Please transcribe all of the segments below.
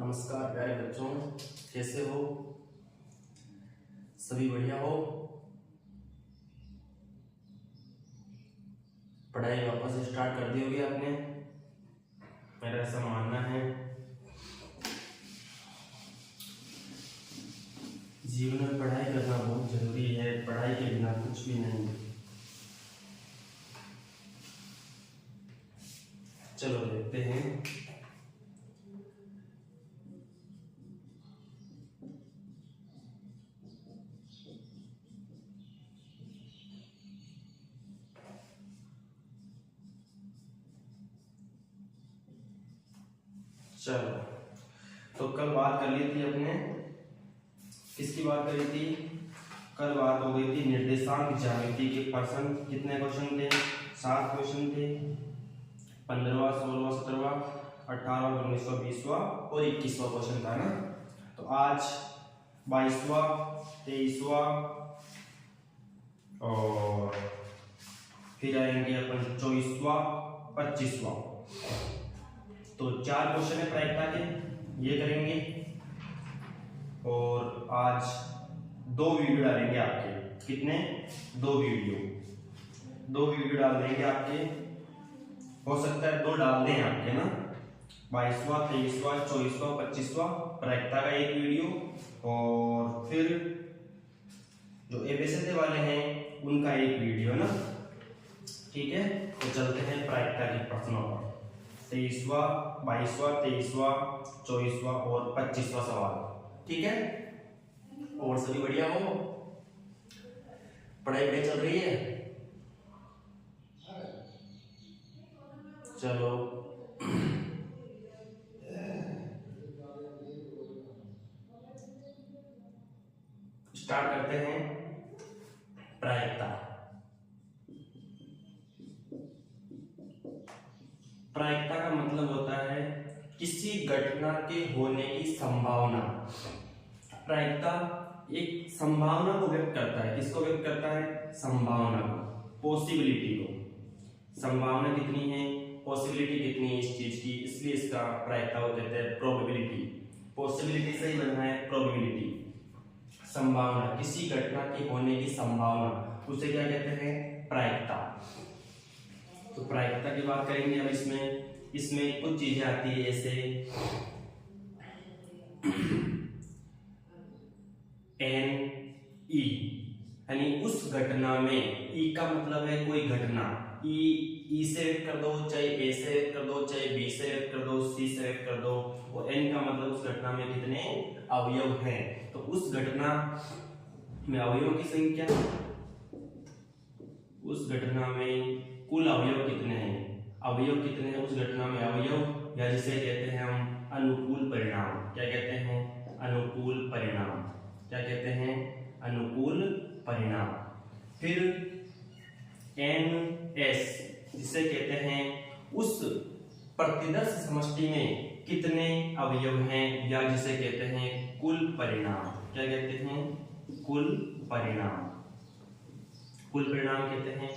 नमस्कार प्यारे बच्चों, कैसे हो? सभी बढ़िया हो? पढ़ाई वापस स्टार्ट कर दी होगी आपने, मेरा ऐसा मानना है। जीवन में पढ़ाई करना बहुत जरूरी है, पढ़ाई के बिना कुछ भी नहीं। चलो देखते हैं। चलो, तो कल बात कर ली थी अपने, किसकी बात करी थी? कल बात हो गई थी निर्देशांक ज्यामिति के प्रश्न। कितने क्वेश्चन थे? 7 क्वेश्चन थे। 15वां, 16वां, 17वां, 18वां, 19वां, 20वां और 21वां क्वेश्चन था ना। तो आज 22वां, 23वां और फिर आएंगे अपन 24वां, 25वां। तो 4 क्वेश्चन है प्रायिकता के, ये करेंगे। और आज 2 वीडियो डालेंगे आपके। कितने? 2 वीडियो डाल देंगे आपके। हो सकता है 2 डाल दें आपके ना। 22वां, 23वां, 24वां, 25वां प्रायिकता का एक वीडियो और फिर जो एबीसीडी वाले हैं उनका एक वीडियो ना। ठीक है, तो चलते हैं प्रायिकता के प्रश्नों पर। 23वां, 22वां, 23वां, 24वां और 25वां सवाल। ठीक है, और सभी बढ़िया हो? पढ़ाई बढ़िया चल रही है? चलो स्टार्ट करते हैं। प्रायिकता। प्रायिकता का मतलब होता है किसी घटना के होने की संभावना। प्रायिकता एक संभावना को व्यक्त करता है। किसको व्यक्त करता है? संभावना को, पॉसिबिलिटी को। संभावना कितनी है, पॉसिबिलिटी कितनी है इस चीज की, इसलिए इसका प्रायिकता को कहते हैं प्रोबेबिलिटी। पॉसिबिलिटी से ही बनना है प्रोबेबिलिटी। संभावना, किसी घटना के होने की संभावना, उसे क्या कहते हैं? प्रायिकता। तो प्रायिकता की बात करेंगे अब। इसमें कुछ चीजें आती है, जैसे एन ई, यानी उस घटना में। ई का मतलब है कोई घटना। ई से व्यक्त कर दो, चाहे ए से व्यक्त कर दो, चाहे बी से व्यक्त कर दो, सी से व्यक्त कर दो। और एन का मतलब उस घटना में कितने अवयव हैं। तो उस घटना में अवयवों की संख्या, उस घटना में कुल अवयव कितने हैं, अवयव कितने हैं उस घटना में अवयव, या जिसे कहते हैं हम अनुकूल परिणाम। क्या कहते हैं? अनुकूल परिणाम। क्या कहते हैं? अनुकूल परिणाम। फिर एन एस, जिसे कहते हैं उस प्रतिदर्श समष्टि में कितने अवयव हैं, या जिसे कहते हैं कुल परिणाम। क्या कहते हैं? कुल परिणाम। कुल परिणाम कहते हैं।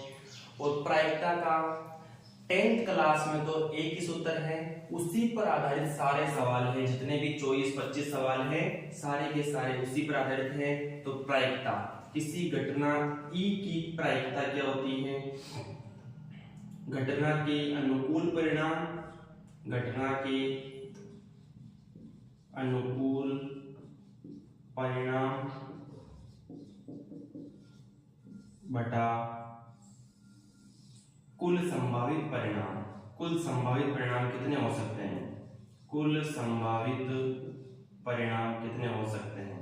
और प्रायिकता का 10th क्लास में तो एक ही सूत्र है, उसी पर आधारित सारे सवाल हैं। जितने भी 24-25 सवाल हैं, सारे के सारे उसी पर आधारित हैं। तो प्रायिकता, किसी घटना ई की प्रायिकता क्या होती है? घटना के अनुकूल परिणाम, घटना के अनुकूल परिणाम बटा कुल संभावित परिणाम। कुल संभावित परिणाम कितने हो सकते हैं? कुल संभावित परिणाम कितने हो सकते हैं?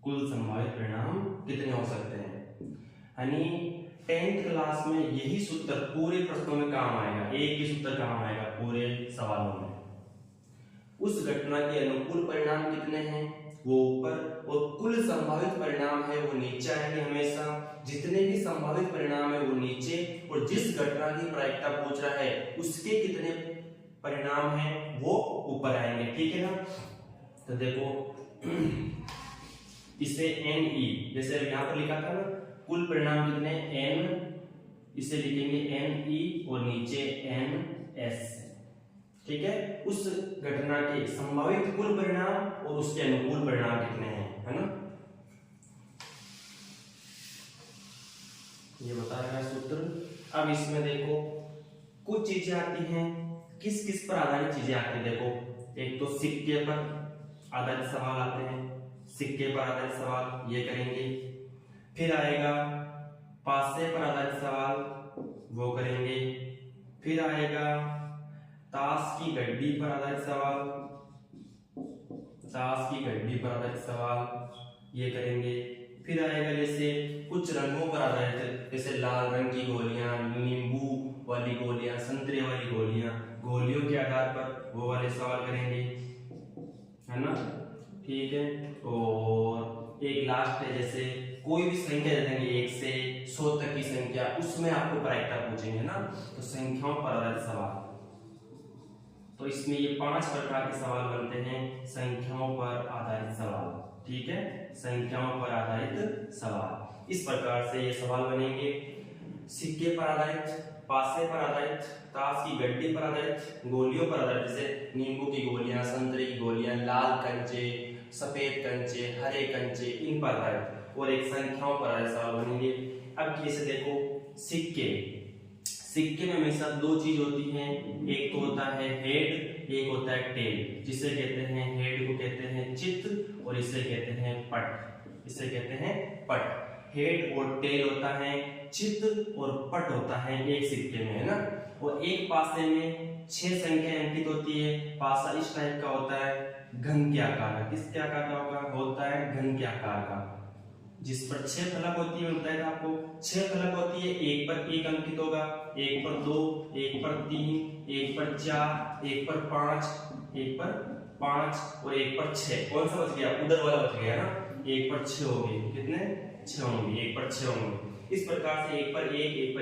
कुल संभावित परिणाम कितने हो सकते हैं? यानी 10th क्लास में यही सूत्र पूरे प्रश्नों में काम आएगा। एक ही सूत्र काम आएगा पूरे सवालों में। उस घटना के अनुकूल परिणाम कितने हैं वो ऊपर, और कुल संभावित परिणाम है वो नीचे आएंगे हमेशा। जितने भी संभावित परिणाम है वो नीचे, और जिस घटना की प्रायिकता पूछ रहा है उसके कितने परिणाम हैं वो ऊपर आएंगे। ठीक है ना? तो देखो इसे एन ई, जैसे यहां पर लिखा था ना, कुल परिणाम कितने? एन, इसे लिखेंगे एन ई और नीचे एन एस। ठीक है, उस घटना के संभावित कुल परिणाम और उसके अनुकूल परिणाम कितने हैं, है ना, ये बताएगा सूत्र। अब इसमें देखो कुछ चीजें आती हैं, किस किस पर आधारित चीजें आती हैं, देखो एक तो सिक्के पर आधारित सवाल आते हैं, सिक्के पर आधारित सवाल ये करेंगे। फिर आएगा पासे पर आधारित सवाल, वो करेंगे। फिर आएगा ताश की गड्डी पर आधारित सवाल, ताश की गड्डी पर आधारित सवाल ये करेंगे। फिर आएगा जैसे कुछ रंगों पर आधारित, जैसे लाल रंग की गोलियां, नींबू वाली गोलियां, संतरे वाली गोलियां, गोलियों के आधार पर वो वाले सवाल करेंगे, है ना, ठीक है। और एक लास्ट है, जैसे कोई भी संख्या दे देंगे 1 से 100 तक की संख्या, उसमें आपको प्रायिकता पूछेंगे ना, तो संख्याओं पर आधारित सवाल। तो इसमें ये 5 प्रकार के सवाल बनते हैं, संख्याओं पर आधारित सवाल, ठीक है, संख्याओं पर आधारित सवाल। इस प्रकार से ये सवाल बनेंगे, सिक्के पर आधारित, पासे पर आधारित, ताश की गड्डी पर आधारित, गोलियों पर आधारित, जैसे नींबू की गोलियां, संतरे की गोलियां, लाल कंचे, सफेद कंचे, हरे कंचे, इन पर आधारित, और एक संख्याओं पर आधारित सवाल बनेंगे। अब जैसे देखो सिक्के, सिक्के में हमेशा 2 चीज होती हैं, एक तो होता है हेड, एक होता है टेल, जिसे कहते हैं, हेड को कहते हैं चित्त और इसे कहते हैं पट, इसे कहते हैं पट। हेड और टेल होता है चित्त और पट होता है एक सिक्के में, है ना। और एक पासे में 6 संख्या अंकित होती है, पासा इस टाइप का होता है, घन के आकार का, किसके आकार का होता है, घन के आकार का, जिस पर 6 फलक होती है, बताया था आपको 6 फलक होती है, एक पर 1 अंकित होगा, एक पर 2, एक पर 3, एक पर 4, एक पर 5, एक पर 5 और एक पर 6। कौन सा बच गया, उधर वाला बच गया ना, एक पर 6 हो गए, कितने 6 होंगे, एक पर 6 होंगे। इस प्रकार से एक पर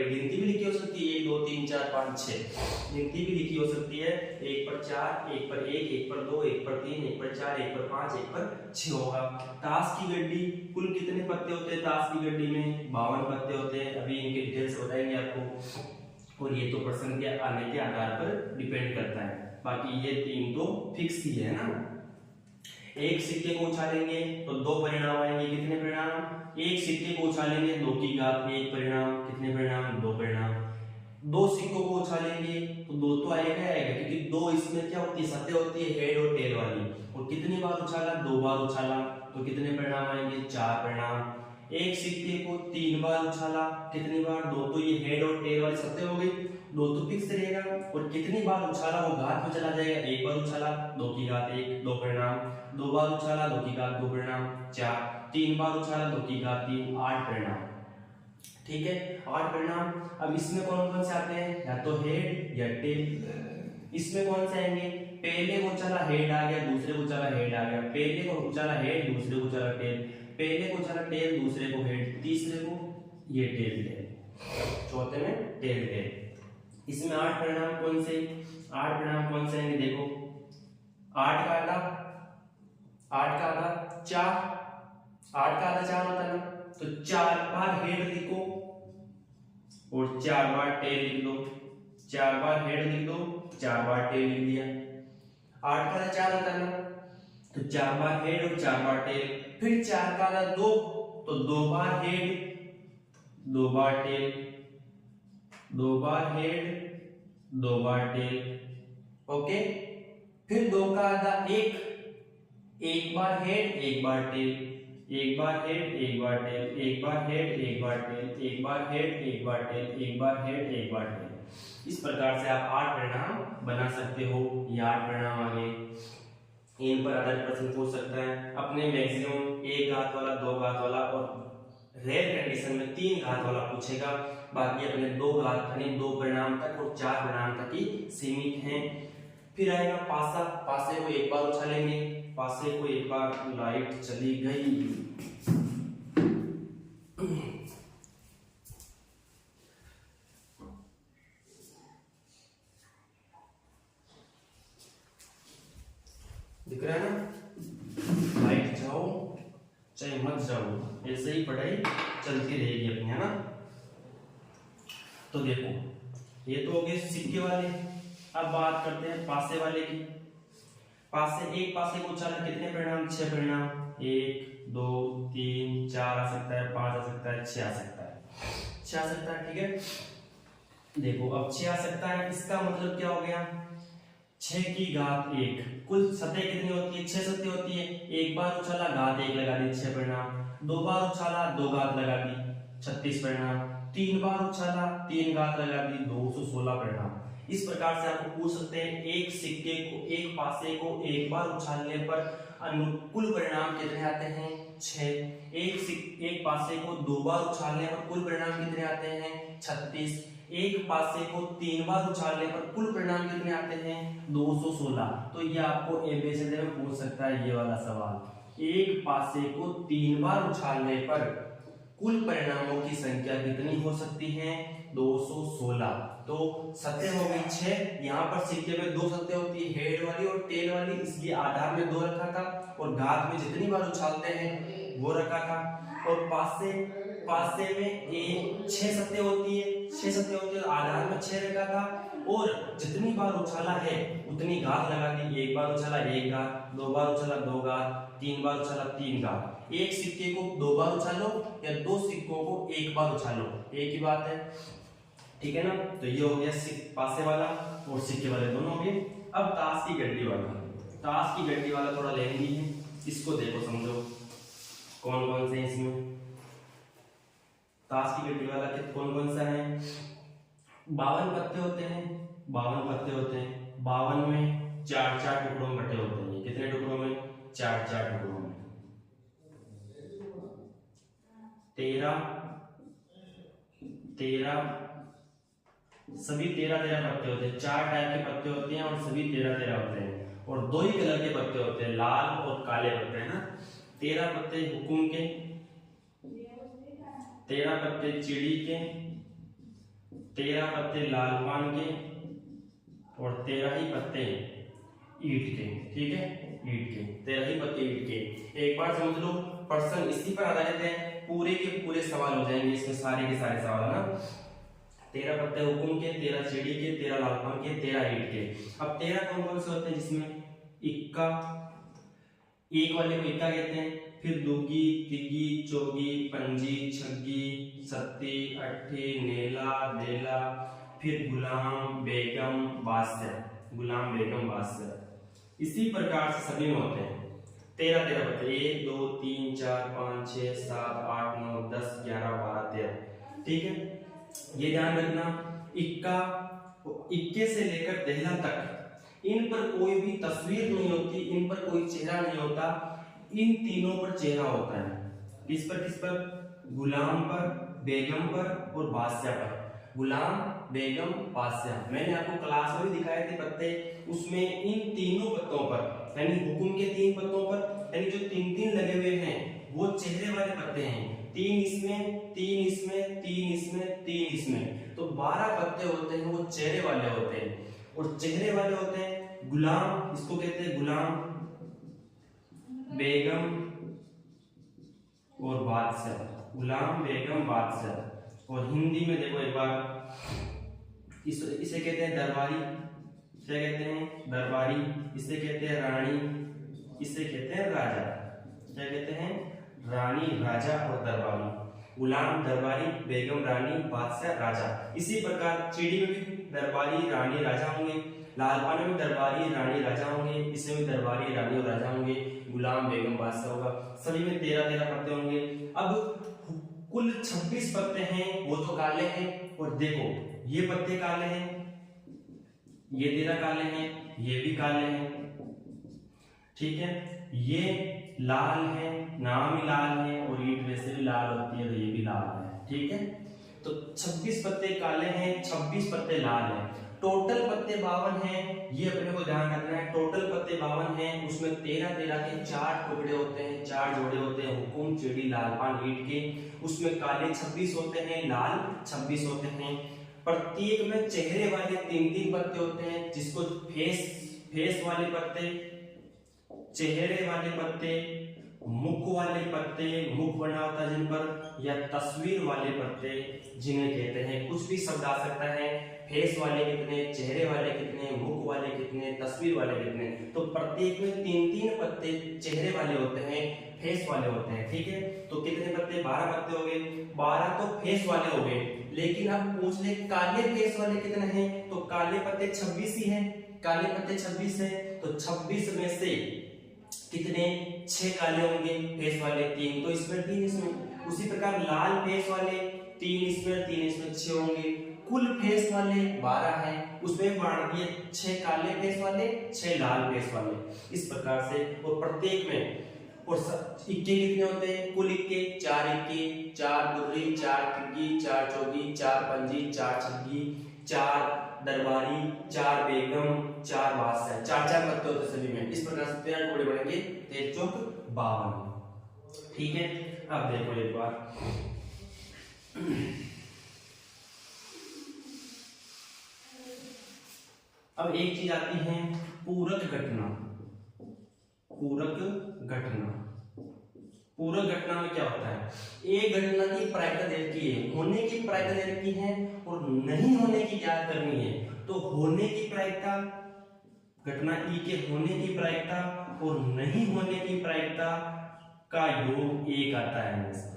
गिनती भी लिखी हो सकती है, 1 2 3 4 5 6 गिनती भी लिखी हो सकती है, एक पर 4, एक पर 1, एक पर 2, एक पर 3, एक पर 4, एक पर 5, एक पर 6 होगा। ताश की गड्डी, कुल कितने पत्ते होते हैं ताश की गड्डी में, 52 पत्ते होते हैं, अभी इनके डिटेल्स बताएंगे आपको, और ये तो प्रश्न के आने के आधार पर डिपेंड करता है, बाकी ये 3 तो फिक्स ही है ना। एक सिक्के को उछालेंगे तो 2 परिणाम आएंगे, कितने परिणाम, एक सिक्के को उछालेंगे 2 की घात 1 परिणाम, कितने परिणाम, 2 परिणाम। 2 सिक्कों को उछालेंगे तो 2 तो आएगा, क्योंकि 2 इसमें क्या होती है, सतह होती है हेड और टेल वाली, और कितनी बार उछाला, 2 बार उछाला, तो कितने परिणाम आएंगे, 4 परिणाम। एक सिक्के को 3 बार उछाला, कितनी बार, 2 तो ये हेड और टेल वाली सतह हो गई, 2 तो फिक्स रहेगा, और कितनी बार उछाला वो घात में चला जाएगा, 1 बार उछाला 2 की घात 1, 2 परिणाम, 2 बार उछाला 2 की घात 2 परिणाम 4, 3 बार उछाला 2 की घात 3, 8 परिणाम, ठीक है, 8 परिणाम। अब इसमें कौन कौन से आते हैं, या तो हेड या टेल। इसमें कौन से आएंगे, पहले को उछाला हेड आ गया, दूसरे को उछाला हेड आ गया, पहले को उछाला हेड, दूसरे को उछाला टेल, पहले को उछाला टेल, दूसरे को हेड, तीसरे को ये टेल, चौथे में टेल। इसमें 8 परिणाम कौन से, 8 परिणाम कौन से आएंगे, देखो 8 का आधा 4, 8 का आधा 4 होता है ना, तो 4 बार हेड लिखो और 4 बार टेल लिख दो, 4 बार हेड लिख दो, 4 बार टेल लिख दिया। 8 का आधा 4 होता है ना, तो 4 बार हेड और 4 बार टेल, फिर 4 का आधा 2, तो 2 बार हेड 2 बार टेल, 2 बार हेड 2 बार टेल, ओके। फिर 2 का आधा 1, 1 बार हेड 1 बार टेल, 1 बार हेड 1 बार टेल, 1 बार हेड 1 बार टेल, 1 बार हेड 1 बार टेल, 1 बार हेड 1 बार टेल। इस प्रकार से आप 8 परिणाम बना सकते हो, ये 8 परिणाम आ गए। इन पर आधारित प्रश्न पूछ सकता है, अपने मैक्सिमम 1 घात वाला, 2 घात वाला और रेयर कंडीशन में 3 घात वाला पूछेगा, बाकी अपने 2 घात यानी 2 परिणाम तक और 4 परिणाम तक ही सीमित हैं। फिर आएगा पासा, पासे को 1 बार उछालेंगे, पासे को 1 बार, लाइट चली गई, दिख रहा है ना, लाइट जाओ चाहे मत जाओ, ऐसे ही पढ़ाई चलती रहेगी अपनी, है ना। तो देखो ये तो हो गए सिक्के वाले, अब बात करते हैं पासे वाले की। एक पासे को उछाला, कितने परिणाम? 6 परिणाम। 1 2 3 4 आ सकता है, 5 आ सकता है, 6 आ सकता है, 6 आ सकता है। ठीक है, देखो अब 6 आ सकता है, इसका मतलब क्या हो गया? 6 की घात 1। कुल सतह कितनी होती है? 6 सतह होती है। एक बार उछाला, घात 1 लगा दी, 6 परिणाम। दो बार उछाला, 2 घात लगा दी, 36 परिणाम। 3 बार उछाला, 3 घात लगा दी, 216 परिणाम। इस प्रकार से आपको पूछ सकते हैं एक सिक्के को, एक पासे को एक बार उछालने पर अनुकुल परिणाम कितने आते हैं? 6। एक पासे को 2 बार उछालने पर कुल परिणाम कितने आते हैं? 36। एक पासे को 3 बार उछालने पर कुल परिणाम कितने आते हैं? 216। तो ये आपको एबीसीडी में पूछ सकता है, ये वाला सवाल। एक पासे को 3 बार उछालने पर कुल परिणामों की संख्या कितनी हो सकती है? 216। तो सतह हो गई 6। यहाँ पर सिक्के में 2 सतह होती है, हेड वाली और टेल वाली, इसलिए आधार में 2 रखा था और घात में जितनी बार उछालते हैं वो रखा था। और पासे में 6 सतह होती है, 6 सतह होती है, आधार में 6 रखा था और जितनी बार उछाला है उतनी घात लगा दी। एक बार उछाला 1 घात, 2 बार उछाला 2 घात, 3 बार उछाला 3 घात। एक सिक्के को 2 बार उछालो या 2 सिक्कों को 1 बार उछालो, एक ही बात है। ठीक है ना? तो ये हो गया पासे वाला और सिक्के वाले दोनों हो गए। अब ताश की गड्डी वाला। ताश की गड्डी वाला थोड़ा लेंदी है, इसको देखो समझो कौन कौन से इसमें। ताश की गड्डी वाला कौन कौन सा है? 52 पत्ते होते हैं, 52 पत्ते होते हैं। 52 में 4-4 टुकड़ों में बटे होते हैं। कितने टुकड़ों में? 4-4 टुकड़ों में। 13 सभी 13 पत्ते होते हैं। 4 टाइप के पत्ते होते हैं और सभी 13 होते हैं और 2 ही कलर के पत्ते होते हैं, लाल और काले पत्ते हैं ना। 13 पत्ते हुकुम के, 13 पत्ते चिड़ी के, 13 पत्ते लाल पान के और 13 ही पत्ते ईंट के। ठीक है, ईंट के 13 ही पत्ते ईंट के। एक बार समझ लो, प्रश्न इसी पर आधारित है, पूरे के पूरे सवाल हो जाएंगे इसमें, सारे के सारे सवाल ना। 13 पत्ते हुकुम के, 13 चिड़ी के, 13 लाल पान के, 13 ईंट के। अब 13 कौन कौन से होते हैं? जिसमें इक्का, एक वाले को इक्का कहते हैं, फिर दुगी, तिगी, चौगी, पंजी, छग्गी, सत्ती, अट्ठी, नेला, बेला, फिर गुलाम, बेगम, बादशाह, गुलाम, बेगम, बादशाह। इसी प्रकार से सभी में होते हैं 13 पत्ते। 1 2 3 4 5 6 7 8 9 10 11 12 13। ठीक है, ये ध्यान रखना, इक्के से लेकर दहला तक इन पर कोई भी तस्वीर नहीं होती, इन पर कोई चेहरा नहीं होता। इन तीनों पर चेहरा होता है। किस पर? गुलाम पर, बेगम पर और बादशाह पर। गुलाम, बेगम, बादशाह। मैंने आपको क्लास में भी दिखाए थे पत्ते, उसमें इन तीनों पत्तों पर, यानी हुकुम के 3 पत्तों पर, यानी जो 3-3 लगे हुए हैं वो चेहरे वाले पत्ते हैं। 3 इसमें, 3 इसमें, 3 इसमें, 3 इसमें, तो 12 पत्ते होते हैं वो चेहरे वाले होते हैं। और चेहरे वाले होते हैं गुलाम, इसको कहते हैं गुलाम, बेगम और बादशाह। गुलाम, बेगम, बादशाह। और हिंदी में देखो एक बार, इसे कहते हैं दरबारी, इसे कहते हैं दरबारी, इसे कहते हैं रानी, इसे कहते हैं राजा। क्या कहते हैं? रानी, राजा और दरबारी। गुलाम, दरबारी, बेगम, रानी, बादशाह, राजा। इसी प्रकार चिड़ी में भी दरबारी, रानी, राजा होंगे। लालपान में दरबारी, रानी, राजा होंगे। इसमें भी दरबारी, रानी और राजा होंगे। गुलाम, बेगम, बादशाह होगा। सभी में 13 पत्ते होंगे। अब कुल 26 पत्ते हैं, वो तो काले हैं। और देखो ये पत्ते काले हैं, ये 13 काले हैं, ये भी काले हैं। ठीक है, ये लाल है, नाम ही लाल है और ईंट वैसे भी लाल होती है, तो ये भी लाल है। ठीक है, तो 26 पत्ते काले हैं, 26 पत्ते लाल हैं। टोटल पत्ते 52 हैं, ये अपने को ध्यान रखना है। टोटल पत्ते 52 हैं, उसमें 13 के 4 टुकड़े होते हैं, 4 जोड़े होते हैं, हुकुम, चिड़ी, लालपान, ईंट के। उसमें काले 26 होते हैं, लाल 26 होते हैं। प्रत्येक में चेहरे वाले 3-3 पत्ते होते हैं, जिसको फेस वाले पत्ते, चेहरे वाले पत्ते मुख वाले पत्ते, मुख बना होता है जिन पर, या तस्वीर वाले पत्ते जिन्हें कहते हैं। कुछ भी शब्द आ सकता है, फेस वाले कितने, चेहरे वाले कितने, मुख वाले कितने, तस्वीर वाले कितने। तो प्रत्येक में 3-3 पत्ते चेहरे वाले होते हैं, फेस वाले होते हैं, ठीक है। तो कितने पत्ते, 12 पत्ते हो गए। 12 तो फेस वाले हो गए, लेकिन अब पूछ ले काले फेस वाले कितने हैं, तो काले पत्ते 26 ही हैं। काले पत्ते 26 हैं, तो 26 में से कितने, 6 काले होंगे, फेस वाले 3, तो इसमें 3 इसमें। उसी प्रकार लाल फेस वाले 3 इसमें, 3 इसमें, 6 होंगे। कुल फेस वाले 12 हैं, उसमें बांट दिए 6 काले फेस वाले, 6 लाल फेस वाले, इस प्रकार से। और प्रत्येक में और इक्के कितने होते हैं, कुल इक्के 4 इक्के, 4 गुर्री, 4 तिग्गी, 4 चौगी, 4 पंजी, 4 छग्गी, 4 दरबारी, 4 बेगम, 4 बादशाह, 4-4 पत्ते होते सभी में। इस प्रकार से 13 टुकड़े बनेंगे, 13 चौक 52, ठीक है। अब देखो एक बार, अब एक चीज आती है पूरक घटना। पूरक घटना, पूरक घटना में क्या होता है, एक घटना की प्रायिकता दे रखी है, होने की प्रायिकता दे रखी है और नहीं होने की ज्ञात करनी है। तो होने की प्रायिकता, घटना ई के होने की प्रायिकता और नहीं होने की प्रायिकता का योग 1 आता है हमेशा।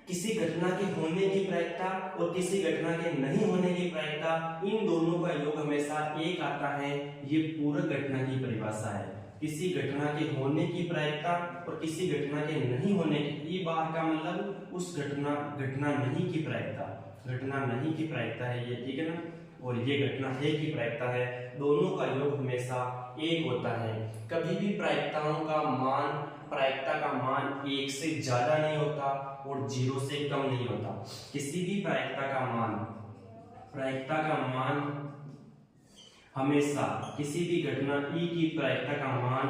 किसी घटना के होने की प्रायिकता और किसी घटना के नहीं होने की प्रायिकता, इन दोनों का योग हमेशा 1 आता है। ये पूरक घटना की परिभाषा है। किसी घटना के होने की प्रायिकता और किसी घटना के नहीं होने की, ई बार का मतलब उस घटना नहीं की प्रायिकता, घटना नहीं की प्रायिकता है ये, ठीक है ना। और ये घटना है की प्रायिकता है। दोनों का योग हमेशा 1 होता है। कभी भी प्रायिकताओं का मान, प्रायिकता का मान 1 से ज्यादा नहीं होता और 0 से कम नहीं होता। किसी भी प्रायिकता का मान हमेशा, किसी भी घटना ई की प्रायिकता का मान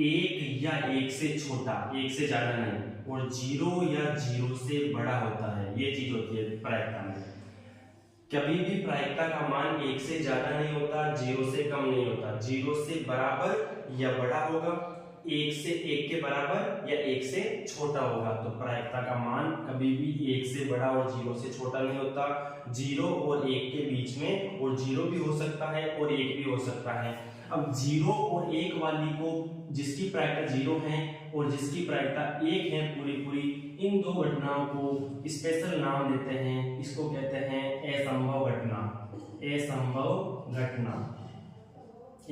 1 या 1 से छोटा, 1 से ज्यादा नहीं, और 0 या 0 से बड़ा होता है। ये चीज होती है प्रायिकता में। कभी भी प्रायिकता का मान 1 से ज्यादा नहीं होता, 0 से कम नहीं होता, 0 से बराबर या बड़ा होगा, 1 से 1 के बराबर या 1 से छोटा होगा। तो प्रायिकता का मान कभी भी 1 से बड़ा और 0 से छोटा नहीं होता। 0 और 1 के बीच में, और 0 भी हो सकता है और 1 भी हो सकता है। अब 0 और 1 वाली को, जिसकी प्रायिकता 0 है और जिसकी प्रायिकता 1 है पूरी पूरी, इन दो घटनाओं को स्पेशल नाम देते हैं। इसको कहते हैं असंभव घटना। असंभव घटना,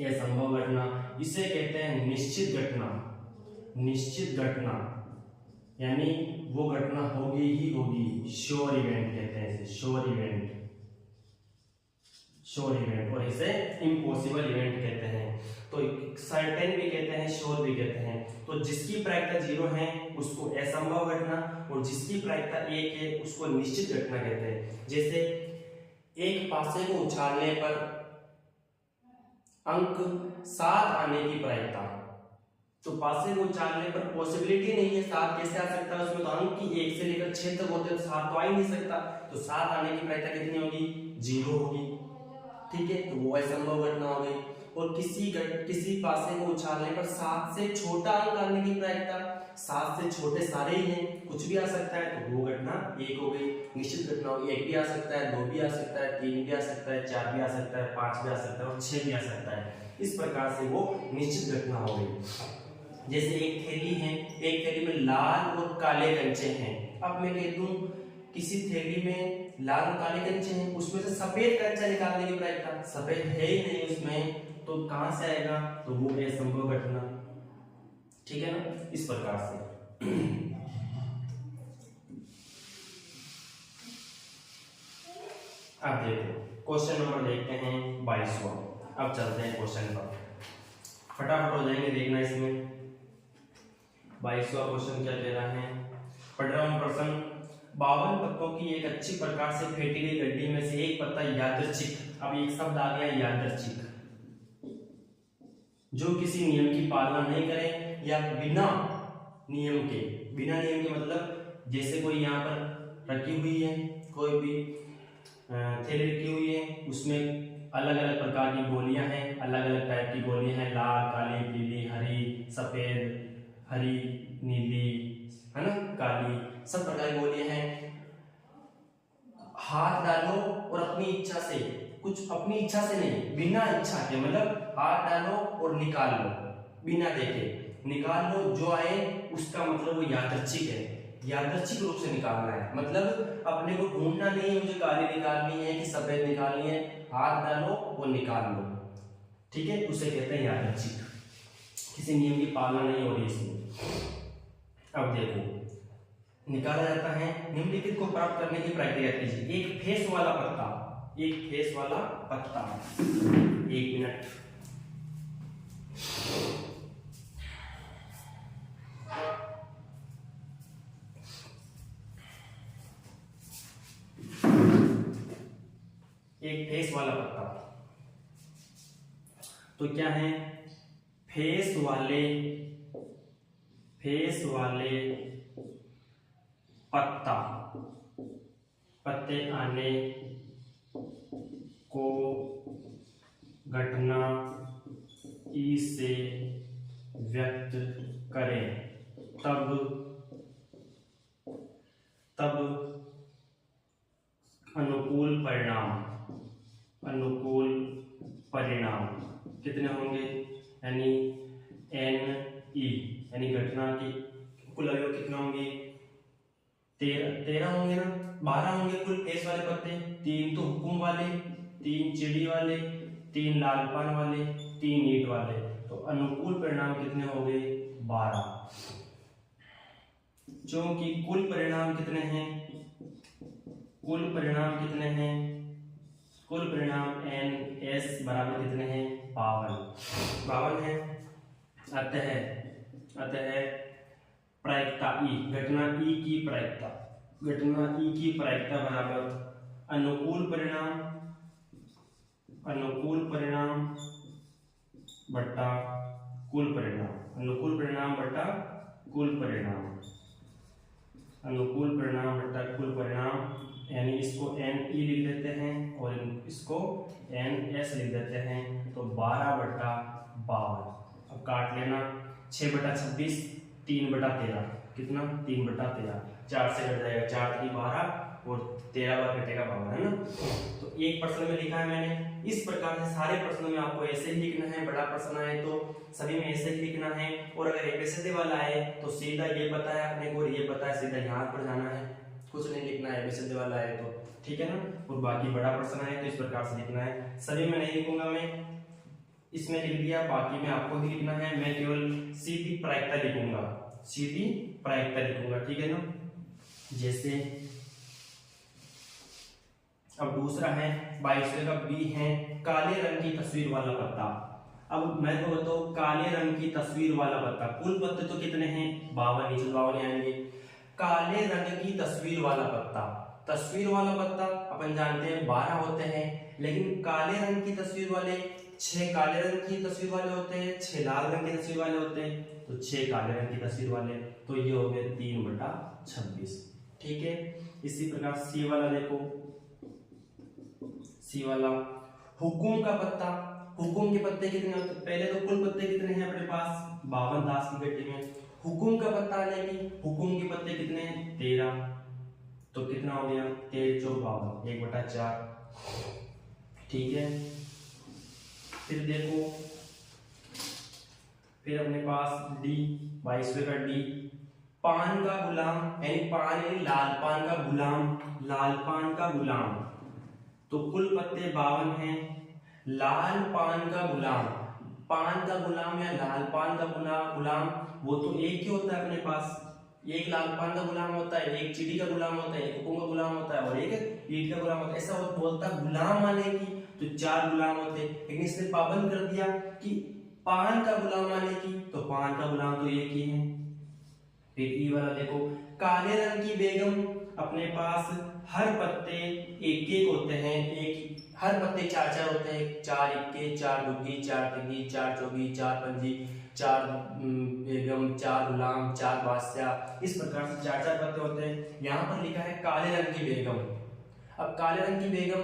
असंभव घटना। इसे कहते हैं निश्चित घटना। निश्चित घटना यानी वो घटना होगी ही होगी, श्योर इवेंट कहते हैं इसे, श्योर इवेंट, श्योर इवेंट। और इसे इम्पॉसिबल इवेंट कहते हैं। तो सर्टेन भी कहते हैं, श्योर भी कहते हैं। तो जिसकी प्रायिकता 0 है उसको असंभव घटना, और जिसकी प्रायिकता 1 है उसको निश्चित घटना कहते हैं। जैसे एक पासे को उछालने पर अंक 7 आने की प्रायिकता, तो पासे को उछालने पर पॉसिबिलिटी नहीं है 7 कैसे आ सकता है, उसमें तो अंक की 1 से लेकर 6 तक होते हैं, तो 7 तो आ ही नहीं सकता। तो 7 आने की प्रायिकता कितनी होगी, 0 होगी, ठीक है। तो वो असंभव घटना हो गई। और किसी पासे को उछालने पर 7 से छोटा अंक आने की प्रायिकता, 7 से छोटे सारे ही हैं, कुछ भी आ सकता है, तो वो घटना 1 हो गई। निश्चित घटना होगी, 1 भी आ सकता है, 2 भी आ सकता है, 3 भी आ सकता है, 4 भी आ सकता है, 5 भी आ सकता है और 6 भी आ सकता है। इस प्रकार से वो निश्चित घटना हो गई। जैसे एक थैली है, एक थैली में लाल और काले कंचे हैं। अब मैं कह दूं किसी थैली में लाल और काले कंचे हैं, उसमें से सफेद कंचा निकालने की प्रायिकता, सफेद है ही नहीं उसमें, तो कहां से आएगा, तो वो असंभव घटना, ठीक है ना। इस प्रकार से अब देखो क्वेश्चन नंबर देखते हैं 22वां। अब चलते हैं क्वेश्चन पर, फटाफट हो जाएंगे, देखना इसमें 22वां क्वेश्चन क्या कह रहा है। पढ़ रहा हूं प्रश्न। 52 पत्तों की एक अच्छी प्रकार से फेंटी गई गड्डी में से एक पत्ता यादृच्छिक, अब एक शब्द आ गया यादृच्छिक, जो किसी नियम की पालना नहीं करे या बिना नियम के मतलब जैसे कोई यहाँ पर रखी हुई है, कोई भी थैली रखी हुई है, उसमें अलग अलग प्रकार की गोलियां हैं, अलग अलग टाइप की गोलियां हैं, लाल, काली, पीली, हरी, सफेद, हरी, नीली, है ना, काली, सब प्रकार की गोलियां हैं। हाथ डालो और अपनी इच्छा से, कुछ अपनी इच्छा से नहीं, बिना इच्छा के, मतलब हाथ डालो और निकाल लो, बिना देखे निकाल लो, जो आए उसका मतलब वो यादृच्छिक है, यादृच्छिक रूप से निकालना है, मतलब अपने को ढूंढना नहीं है मुझे काली निकालनी है कि सफेद निकालनी है, हाथ डालो और निकाल लो, ठीक है, उसे कहते हैं यादृच्छिक, किसी नियम की पालना नहीं हो रही इसमें। अब देखो निकाला जाता है, निम्नलिखित को प्राप्त करने की प्रक्रिया कीजिए। एक फेस वाला पत्ता, एक फेस वाला पत्ता, एक मिनट, एक फेस वाला पत्ता, तो क्या है, फेस वाले पत्ता, पत्ते आने को घटना ई से व्यक्त करें, तब अनुकूल परिणाम कितने होंगे, यानी NE, यानी घटना की कुल अवयव कितने होंगे, 13 होंगे ना, 12 होंगे कुल फेस वाले पत्ते, 3 तो हुकुम वाले, 3 चिड़ी वाले, 3 लाल पान वाले, 3 ईंट वाले, तो अनुकूल परिणाम कितने हो गए, 12। क्योंकि कुल परिणाम कितने हैं, कुल परिणाम NS बराबर कितने हैं, 52 है। अतः प्रायिकता ई, घटना ई की प्रायिकता बराबर अनुकूल परिणाम बट्टा कुल परिणाम, अनुकूल परिणाम बट्टा कुल परिणाम, यानी इसको NE लिख देते हैं और इसको NS लिख देते हैं, तो 12/52। अब काट लेना, 6/26, 3/13, कितना, 3/13, 4 से कट जाएगा, 4 की 12 और 13 बार कटेगा 52, है ना। तो एक प्रश्न में लिखा है मैंने, इस प्रकार से सारे प्रश्नों में आपको ऐसे ही लिखना है, बड़ा प्रश्न आए तो सभी में ऐसे ही लिखना है, और अगर एबीसीडी वाला आए तो सीधा ये पता है अपने को, ये पता है, सीधा यहाँ पर जाना है, कुछ नहीं लिखना है एबीसीडी वाला है तो, ठीक है ना। और बाकी बड़ा प्रश्न है तो इस प्रकार से लिखना है, सभी में नहीं लिखूंगा मैं, इसमें लिख दिया, बाकी में आपको ही लिखना है, मैं केवल सीधी प्रायिकता लिखूंगा, ठीक है ना। जैसे अब दूसरा है 22वें का बी है, काले रंग की तस्वीर वाला पत्ता। अब मैं तो बताऊं, काले रंग की तस्वीर वाला पत्ता, कुल पत्ते तो कितने हैं, 52, नीचे 52 आएंगे। काले रंग की तस्वीर वाला पत्ता, तस्वीर वाला पत्ता अपन जानते हैं 12 होते हैं, लेकिन काले रंग की तस्वीर वाले 6 काले रंग की तस्वीर वाले होते हैं, 6 लाल रंग की तस्वीर वाले होते हैं, तो 6 काले रंग की तस्वीर वाले, तो ये हो गए 3/26, ठीक है। इसी प्रकार सी वाला देखो, सी वाला हुकुम का पत्ता, हुकुम के पत्ते कितने होते हैं, पहले तो कुल पत्ते कितने हैं अपने पास, 52 दास की पेटी में, हुकुम का पत्ता आने की, हुकुम के पत्ते कितने हैं, 13, तो कितना हो गया, 13 × 52, 1/4, ठीक है। फिर देखो, फिर अपने पास डी, 22वें का डी, पान का गुलाम, यानी पान यानी लाल पान का गुलाम, लाल पान का गुलाम, तो कुल पत्ते 52 हैं, लाल पान का गुलाम, पान का गुलाम या लाल पान का गुलाम वो तो एक ही होता है अपने पास, एक लाल पान का गुलाम होता है, एक चीड़ी का गुलाम होता है, एक हुकुम का गुलाम होता है, और एक ईंट का गुलाम होता है, ऐसा बोलता गुलाम आने की तो 4 गुलाम होते, लेकिन इसने पाबंद कर दिया कि पान का गुलाम आने की, तो पान का गुलाम तो एक ही है। फिर ई वाला देखो, काले रंग की बेगम, अपने पास हर पत्ते एक एक होते हैं, एक हर पत्ते 4 होते हैं, 4 इक्के, 4 दुग्गी, 4 तिग्गी, 4 चौगी, 4 पंजी, 4 बेगम, 4 गुलाम, 4 बादशाह, इस प्रकार से 4 पत्ते होते हैं। यहाँ पर लिखा है काले रंग की बेगम। अब काले रंग की बेगम,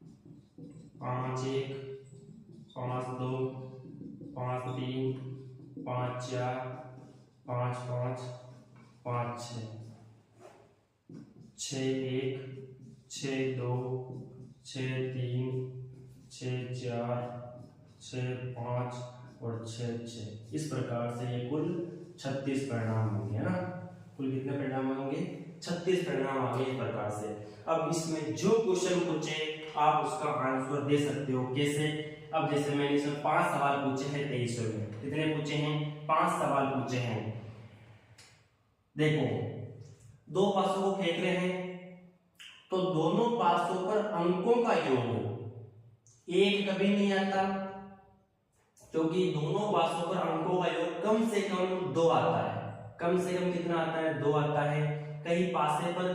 5 1 5 2 5 3 5 4 5 5 5 6 6 1 6 2 6 3 6 4 6 5 और 6 6। इस प्रकार से ये कुल 36 परिणाम होंगे, है ना। कुल कितने परिणाम होंगे? 36 परिणाम आ गए इस प्रकार से। अब इसमें जो क्वेश्चन पूछे आप उसका आंसर दे सकते हो। कैसे? अब जैसे मैंने इसमें 5 सवाल पूछे हैं 2300 में। कितने पूछे हैं? 5 सवाल पूछे हैं। देखो, दो पासों को फेंक रहे हैं तो दोनों पासों पर अंकों का योग एक कभी नहीं आता, क्योंकि दोनों पासों पर अंकों का योग कम से कम 2 आता है। कम से कम कितना आता है? 2 आता है। कहीं पासे पर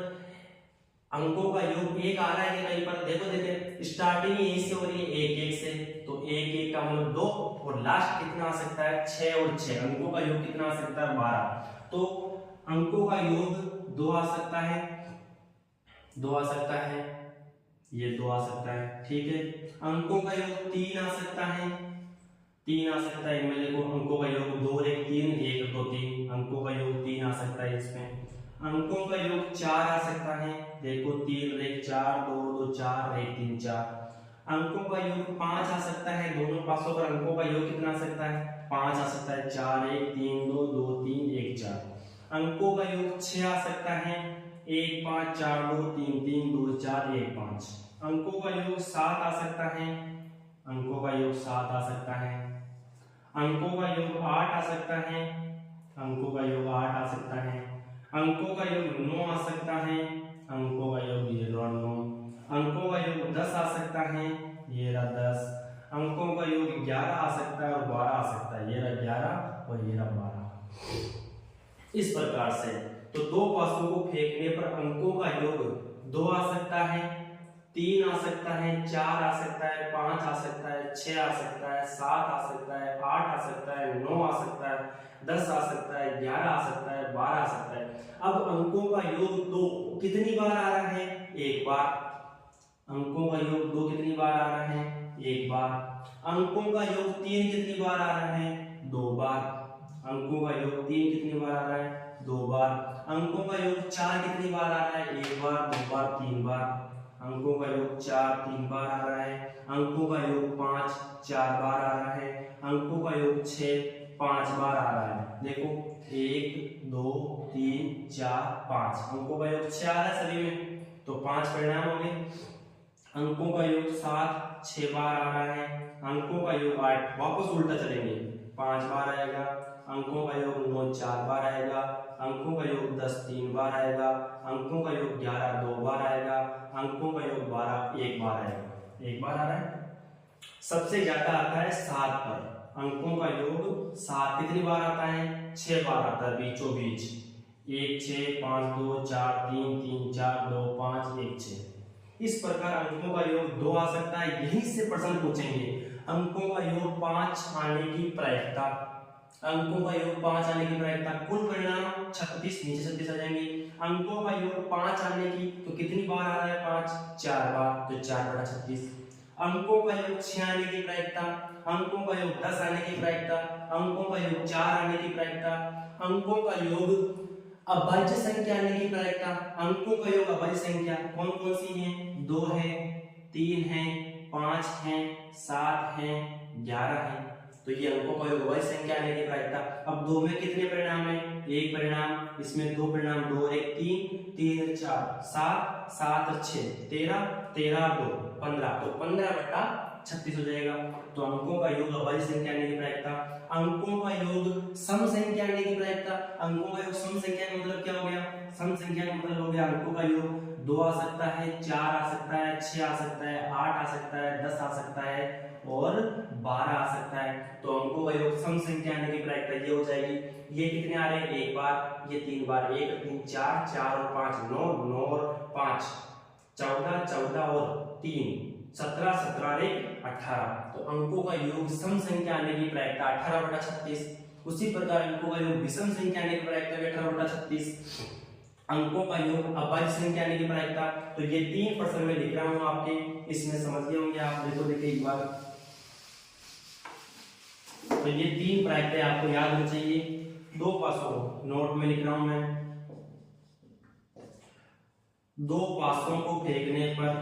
अंकों का योग 1 आ रहा है, कहीं पर देखो स्टार्टिंग यहीं से हो रही है 1 1 से, तो 1 1 का मतलब 2 और लास्ट कितना आ सकता है? 6 और 6। अंकों का योग कितना आ सकता है? 12। तो अंकों का योग 2 आ सकता है, 2 आ सकता है, ये 2 आ सकता है, ठीक है। अंकों का योग 3 आ सकता है, 3 आ सकता है। मैं देखो अंकों का योग 2 और 1 3, 1 2 3, अंकों का योग 3 आ सकता है इसमें। अंकों का योग 4 आ सकता है, देखो 3 और 1 4, 2 2 4, 1 3 4। अंकों का योग 5 आ सकता है, दोनों पासों पर अंकों का योग कितना आ सकता है? 5 आ सकता है, 4 1 3 2 2 3 1 4। अंकों का योग 6 आ सकता है, 1 5 4 2 3 3 2 4 1 5। अंकों का योग 7 आ सकता है, अंकों का योग 7 आ सकता है। अंकों का योग 8 आ सकता है, अंकों का योग 8 आ सकता है। अंकों का योग 9 आ सकता है, अंकों का योग 9। अंकों का योग 10 आ सकता है, ये रहा 10। अंकों का योग 11 आ सकता है और 12 आ सकता है, ये रहा 11 और ये रहा 12। इस प्रकार से तो दो पासों को फेंकने पर अंकों का योग 2 आ सकता है, 3 आ सकता है, 4 आ सकता है, 5 आ सकता है, 6 आ सकता है, 7 आ सकता है, 8 आ सकता है, 9 आ सकता है, 10 आ सकता है, 11 आ सकता है, 12 आ सकता है। अब अंकों का योग 2 कितनी बार आ रहा है? 1 बार। अंकों का योग 2 कितनी बार आ रहा है? 1 बार। अंकों का योग 3 कितनी बार आ रहा है? 2 बार। अंकों का योग 3 कितनी बार आ रहा है? 2 बार। अंकों का योग 4 कितनी बार आ रहा है? 1 बार, 2 बार, 3 बार। अंकों का योग 4 3 बार आ रहा है। अंकों का योग 5 4 बार आ रहा है। अंकों का योग 6 5 बार आ रहा है। देखो 1 2 3 4 5, अंकों का योग 6 आ रहा है सभी में, तो 5 परिणाम हो गए। अंकों का योग 7 6 बार आ रहा है। अंकों का योग 8, वापस उल्टा चलेंगे, 5 बार आएगा। अंकों का योग 9 4 बार आएगा। अंकों का योग 10 3 बार आएगा। अंकों का योग 11 2 बार आएगा। अंकों का योग 12 1 बार आएगा। 1 बार आ रहा है। सबसे ज्यादा आता है 7 पर। अंकों का योग 7 कितनी बार आता है? 6 बार आता है, बीचों बीच 1 6 5 2 4 3 3 4 2 5 1 6। इस प्रकार अंकों का योग 2 आ सकता है। यहीं से प्रश्न पूछेंगे अंकों का योग 5 आने की प्रायिकता। अंकों का योग 5 आने की प्रायिकता, कुल परिणाम 36, नीचे 36 आ जाएंगे। अंकों का योग 5 आने की तो कितनी बार आ रहा है? 5 4 बार, तो 4 बटा 36। अंकों का योग 6 आने की प्रायिकता, अंकों का योग 10 आने की प्रायिकता, अंकों का योग 4 आने की प्रायिकता, अंकों का योग अभाज्य संख्या आने की प्रायिकता। अंकों का योग अभाज्य संख्या कौन कौन सी है? 2 है, 3 है, 5 है, 7 है, 11 है। तो ये अंकों का योग अभाज्य संख्या आने की प्रायिकता। अब 2 में कितने परिणाम है? 1 परिणाम, इसमें 2 परिणाम, 2 1 3 3 4 7 7 6 13 13 2 15, तो 15 बटा 36 हो जाएगा। तो अंकों का योग अभाज्य संख्या आने की प्रायिकता। अंकों का योग सम संख्या आने की प्रायिकता। अंकों का योग सम संख्या का मतलब क्या हो गया? सम संख्या का मतलब हो गया अंकों का योग 2 आ सकता है, 4 आ सकता है, 6 आ सकता है, 8 आ सकता है, 10 आ सकता है और 12 आ सकता है। तो अंकों का योग सम संख्या आने की प्रायिकता ये हो जाएगी। ये कितने आ रहे हैं? 1 बार, ये 3 बार, 1 3 4 4 और 5 9 9 और 5 14 14 और 3 17 17 1 18। तो अंकों का योग सम संख्या आने की प्रायिकता 18 बटा 36। उसी प्रकार अंकों का योग विषम संख्या आने की प्रायिकता 18 बटा 36। अंकों का योग, अभाज्य संख्या यानी कि प्रायिकता। तो ये 3 प्रश्न में लिख रहा हूं आपके, इसमें समझ गए होंगे आप। देखिए एक बार, तो ये 3 प्रायिकताएं आपको याद होनी चाहिए। 2 पासों, नोट में लिख रहा हूं मैं, 2 पासों को फेंकने पर,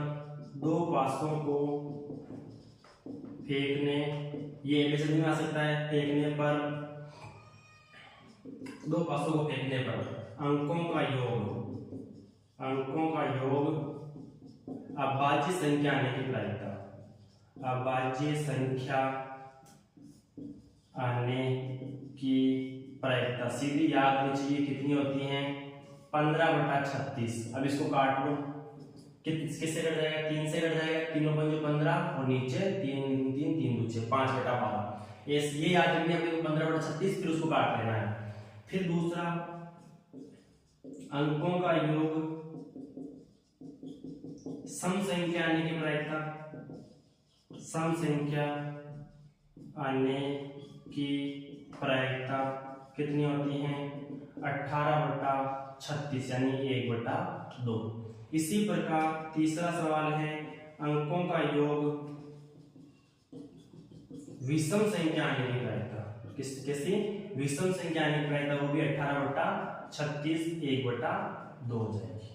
2 पासों को फेंकने, ये एबीसीडी में आ सकता है, फेंकने पर, 2 पासों को फेंकने पर अंकों का योग, अंकों का योग अभाज्य संख्या आने की प्रायिकता, अभाज्य संख्या आने की प्रायिकता सीधी याद होनी चाहिए। कितनी होती है? 15/36। अब इसको काट लो, किससे कट जाएगा? 3 से कट जाएगा, 3 पंजे 15 और नीचे 3 3 3 दूचे 5/12। ये याद रखने अपने को 15/36, फिर उसको काट लेना है। फिर दूसरा, अंकों का योग सम संख्या आने की प्रायिकता, सम संख्या आने की प्रायिकता कितनी होती है? 18/36 यानी 1/2। इसी प्रकार तीसरा सवाल है, अंकों का योग विषम संख्या आने की प्रायिकता, कैसी? विषम संख्या आने की प्रायिकता, वो भी 18/36 1/2 हो जाएगी।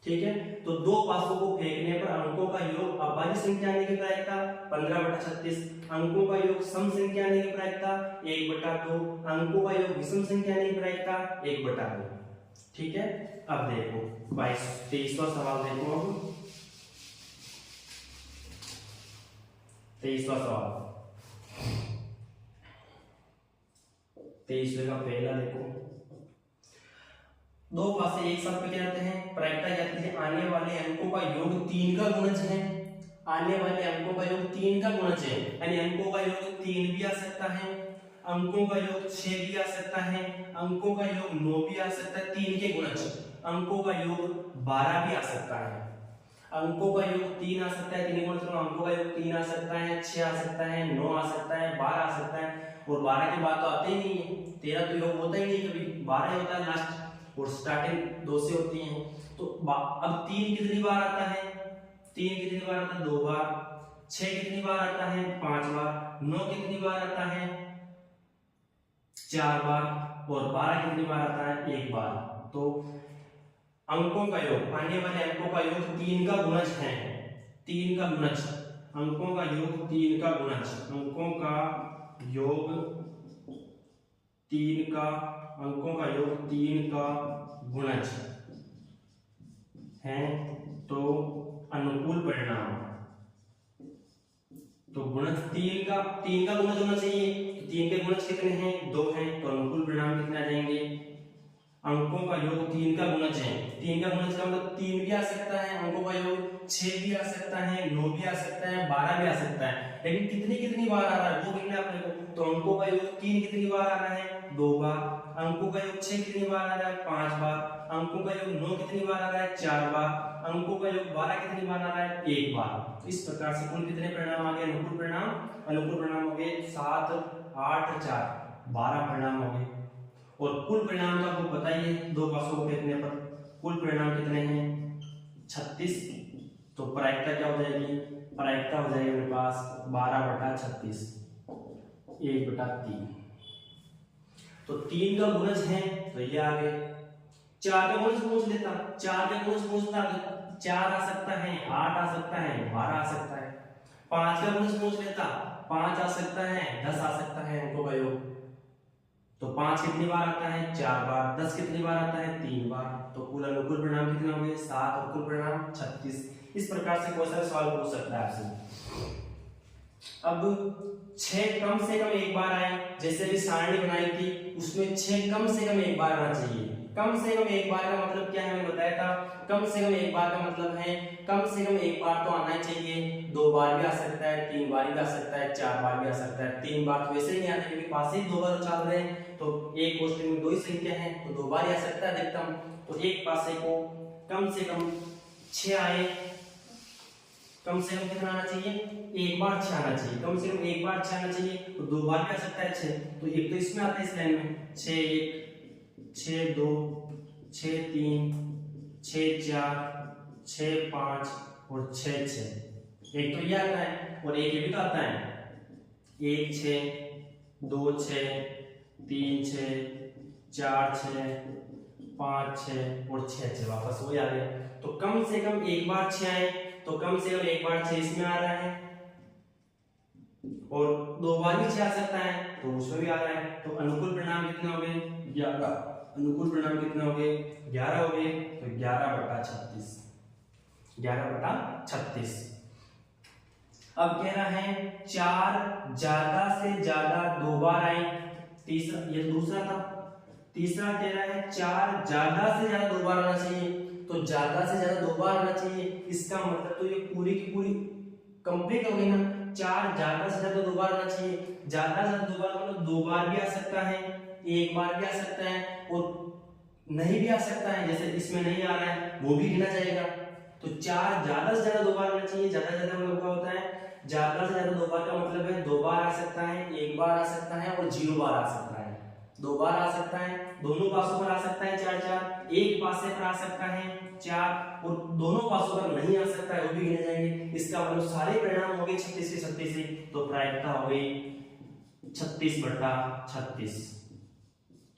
ठीक है, तो 2 पासों को फेंकने पर अंकों का योग अभाज्य संख्या आने की प्रायिकता 15/36, अंकों का योग सम संख्या आने की प्रायिकता 1/2, अंकों का योग विषम संख्या आने की प्रायिकता 1/2। ठीक है, अब देखो 23वां सवाल देखो। अब 23वां सवाल, 23वें का पहला देखो। 2 पासे एक साथ पे क्या जाते हैं? प्रायिकता जाती है आने वाले अंकों का योग 3 का गुणज है, आने वाले अंकों का योग 3 का गुणज है, यानी अंकों का योग 3 भी आ सकता है, अंकों का योग 6 भी आ सकता है, अंकों का योग 9 भी आ सकता है, 3 के गुणज। अंकों का योग 12 भी आ सकता है, अंकों का योग 3 आ सकता है, 3 गुणज, अंकों का योग 3 आ सकता है, 6 आ सकता है, 9 आ सकता है, 12 आ सकता है, और 12 के बाद तो आते ही नहीं है। 13 तो योग होता ही नहीं कभी, 12 होता है लास्ट, और स्टार्टिंग 2 से होती है। तो अब 3 कितनी बार आता है? 3 कितनी बार आता है? 2 बार। 6 कितनी बार आता है? 5 बार। 9 कितनी बार आता है? 4 बार। और 12 कितनी बार आता है? 1 बार। तो अंकों का योग, आने वाले अंकों का योग 3 का गुणज है, 3 का गुणज, अंकों का योग 3 का गुणज, अंकों का योग 3 का, अंकों का योग 3 का गुणज है। तो अनुकूल परिणाम, तो गुणज 3 का गुणज होना चाहिए। तो 3 के गुणज कितने हैं? 2 हैं। तो अनुकूल परिणाम कितने आ जाएंगे? अंकों का योग 3 का गुणज है, 3 का गुणज का मतलब 3 भी आ सकता है, अंकों का योग 6 भी आ सकता है, 9 भी आ सकता है, 12 भी आ सकता है, लेकिन कितनी बार आ रहा है वो देखना अपने को। तो अंकों का योग 3 कितनी बार आ रहा है? 2 बार। अंकों का योग 6 कितनी बार आ रहा है? 5 बार। अंकों का योग 9 कितनी बार आ रहा है? 4 बार। अंकों का योग 12 कितनी बार आ रहा है? 1 बार। इस प्रकार से कुल कितने परिणाम आ गए? अनुकूल परिणाम हो गए 7, 8, 4, 12 परिणाम हो गए। और कुल परिणाम तो आपको पता ही है, 2 पासों को फेंकने पर कुल परिणाम कितने हैं? 36। तो प्रायिकता क्या हो जाएगी? प्रायिकता हो जाएगी मेरे पास 12/36, 1/3। तो 3 का गुणज है, तो ये आ गए। 4 का गुणज पूछ लेता, 4 का गुणज पूछता, 4 आ सकता है, 8 आ सकता है, 12 आ सकता है। 5 का गुणज पूछ लेता, 5 आ सकता है, 10 आ सकता है अंकों का योग। तो 5 कितनी बार आता है? 4 बार। 10 कितनी बार आता है? 3 बार। तो कुल अनुकूल परिणाम कितने होंगे? 7, और कुल परिणाम 36। इस प्रकार से कोई सा सवाल पूछ सकता है आपसे। अब 6 कम से कम एक बार आए, जैसे अभी सारणी बनाई थी उसमें 6 कम से कम एक बार आना चाहिए। कम से कम एक बार का मतलब क्या है हमें बताया था? कम से कम एक बार का मतलब है कम से कम एक बार तो आना ही चाहिए। 2 बार भी आ सकता है, 3 बार भी आ सकता है, 4 बार भी आ सकता है। 3 बार तो वैसे ही नहीं आता क्योंकि पास ही 2 बार चल रहे हैं, तो एक क्वेश्चन में 2 ही संख्या है, तो 2 बार ही आ सकता है अधिकतम। तो एक पासे को कम से कम 6 आए, कम से कम कितना आना चाहिए? एक बार 6 आना चाहिए, कम से कम एक बार 6 आना चाहिए। तो 2 बार भी आ सकता है 6, तो एक तो इसमें आता है इस लाइन में 6 1, 6 2, 6 3 6 4 6 5 और 6 6। एक तो ये आता है और एक ये भी तो आता है, 1 6 2 6 3 6 4 6 5 6 और 6 6 वापस वही आ गया। तो कम से कम एक बार 6 आए, तो कम से कम एक बार 6 इसमें आ रहा है और 2 बार भी 6 आ सकता है तो उसमें भी आ रहा है। तो अनुकूल परिणाम कितने हो गए? 11। अनुकूल परिणाम कितने हो गए? 11 हो गए। तो 11/36, 11/36। अब कह रहा है 4 ज्यादा से ज्यादा 2 बार आए। तीसरा, ये दूसरा था। तीसरा कह रहा है 4 ज्यादा से ज्यादा 2 बार आना चाहिए। तो ज्यादा से ज्यादा 2 बार आना चाहिए, इसका मतलब तो ये पूरी की पूरी कंप्लीट हो गई ना। 4 ज्यादा से ज्यादा 2 बार आना चाहिए। ज्यादा से ज्यादा 2 बार मतलब 2 बार भी आ सकता है, 1 बार भी आ सकता है और नहीं भी आ सकता है। जैसे इसमें नहीं आ रहा है वो भी गिना जाएगा। तो 4 ज्यादा से ज्यादा 2 बार आना चाहिए। ज्यादा से ज्यादा मतलब क्या होता है? ज्यादा से ज्यादा 2 बार का मतलब है 2 बार आ सकता है, 1 बार आ सकता है और 0 बार आ सकता है। 2 बार आ सकता है, दोनों पासों पर आ सकता है 4 4, एक पासे पर आ सकता है 4 और दोनों पासों पर नहीं आ सकता है वो भी गिने जाएंगे। इसका मतलब सारे परिणाम हो गए 36 के 36 से। तो प्रायिकता हो गई 36/36।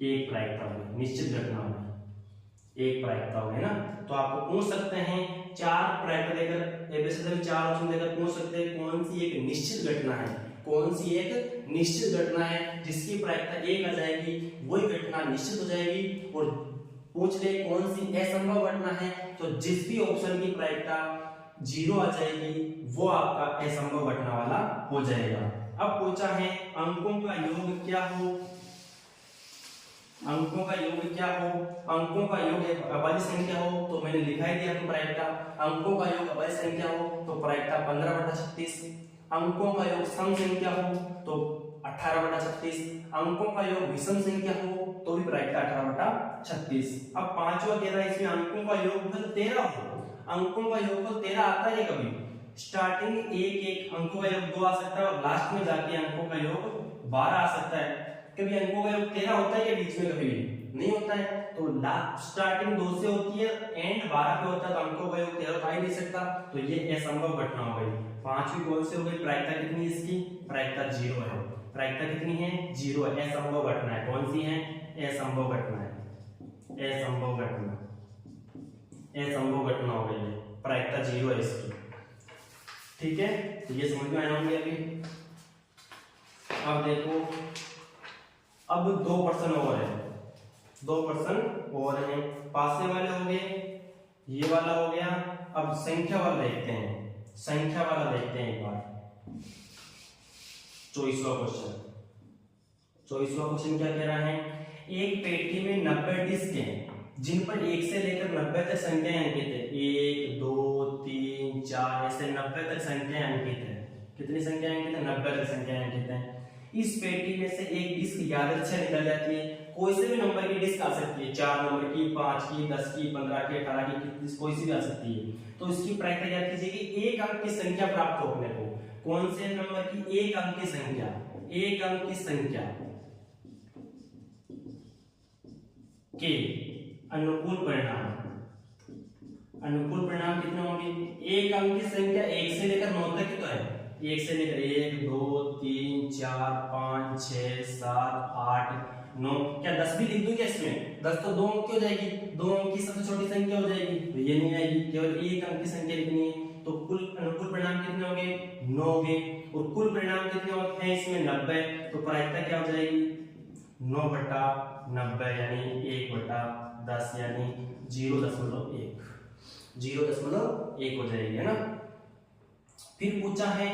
एक प्रायिकता हो गई, निश्चित घटना हो गई, एक प्रायिकता हो गई ना। तो आपको पूछ सकते हैं 4 प्रायिकता देकर, एबीसीडी में 4 ऑप्शन देकर पूछ सकते हैं कौन सी एक निश्चित घटना है, कौन सी एक निश्चित घटना है जिसकी प्रायिकता 1 आ जाएगी, वही घटना निश्चित हो जाएगी। और पूछ ले कौन सी असंभव घटना है, तो जिस भी ऑप्शन की प्रायिकता 0 आ जाएगी वो आपका असंभव घटना वाला हो जाएगा। अब पूछा है अंकों का योग क्या हो, अंकों का योग क्या हो। अंकों का योग एक अभाज्य संख्या हो तो मैंने लिखा ही दिया आपको प्रायिकता। अंकों का योग अभाज्य संख्या हो तो प्रायिकता 15/36। अंकों का योग सम संख्या हो तो 18/36। अंकों का योग विषम संख्या हो तो भी प्रायिकता 18/36। अब पांचवा कह रहा है इसमें अंकों का योगफल 13 हो। अंकों का योगफल 13 आता है कभी? स्टार्टिंग 1 अंकों का योग 2 आ सकता है और लास्ट में जाके अंकों का योग 12 आ सकता है। कभी अंकों का योग 13 होता है या बीच में कभी नहीं होता है। तो स्टार्टिंग 2 से होती है, एंड 12 पे होता है, तो अंकों का योग 13 आ ही नहीं सकता। तो ये असंभव घटना हो गई। पांचवी कौन सी हो गई? प्रायिकता कितनी है इसकी? प्रायिकता 0 है। प्रायिकता कितनी है? 0 है। असंभव घटना है। कौन सी है? असंभव घटना है। असंभव घटना, असंभव घटना हो गई है, प्रायिकता 0 है इसकी। ठीक है, तो ये समझ में आया होंगे अभी। अब देखो, अब 2% और है, 2% और है। पासे वाले हो गए, ये वाला हो गया। अब संख्या वाला देखते हैं, संख्या वाला देखते हैं एक बार। 24वां क्वेश्चन, 24वां क्वेश्चन क्या कह रहा है? एक पेटी में 90 डिस्क हैं जिन पर 1 से लेकर 90 तक संख्याएं अंकित है। 1 2 3 4 ऐसे 90 तक संख्याएं अंकित है। कितनी संख्याएं अंकित है? 90 तक संख्याएं अंकित है। इस पेटी में से एक डिस्क यादृच्छिक निकल जाती है। कोई से भी नंबर की डिस्क आ सकती है, 4 नंबर की, 5 की, 10 की, 15 की, 18 की, कोई सी भी आ सकती है। तो इसकी प्रायिकता याद कीजिए कि एक अंक की संख्या प्राप्त हो अपने को। कौन से नंबर की? एक अंक की संख्या, एक अंक की संख्या के अनुकूल परिणाम। अनुकूल परिणाम कितने होंगे? एक अंक की संख्या 1 से लेकर 9 तक की तो है। 1 से लेकर 1 2 3 4 5 6 7 8 9, क्या 10 भी लिख दूं क्या इसमें? 10 तो 2 अंक की हो जाएगी, 2 अंक की सबसे छोटी संख्या हो जाएगी, तो ये नहीं आएगी, केवल एक अंक की संख्या लिखनी है। तो कुल अनुकूल परिणाम कितने होंगे? 9 होंगे। और कुल परिणाम कितने होते हैं इसमें? 90। तो प्रायिकता क्या हो जाएगी? 9/90 यानी 1/10 यानी 0.1, 0.1 हो जाएगी, है ना। फिर पूछा है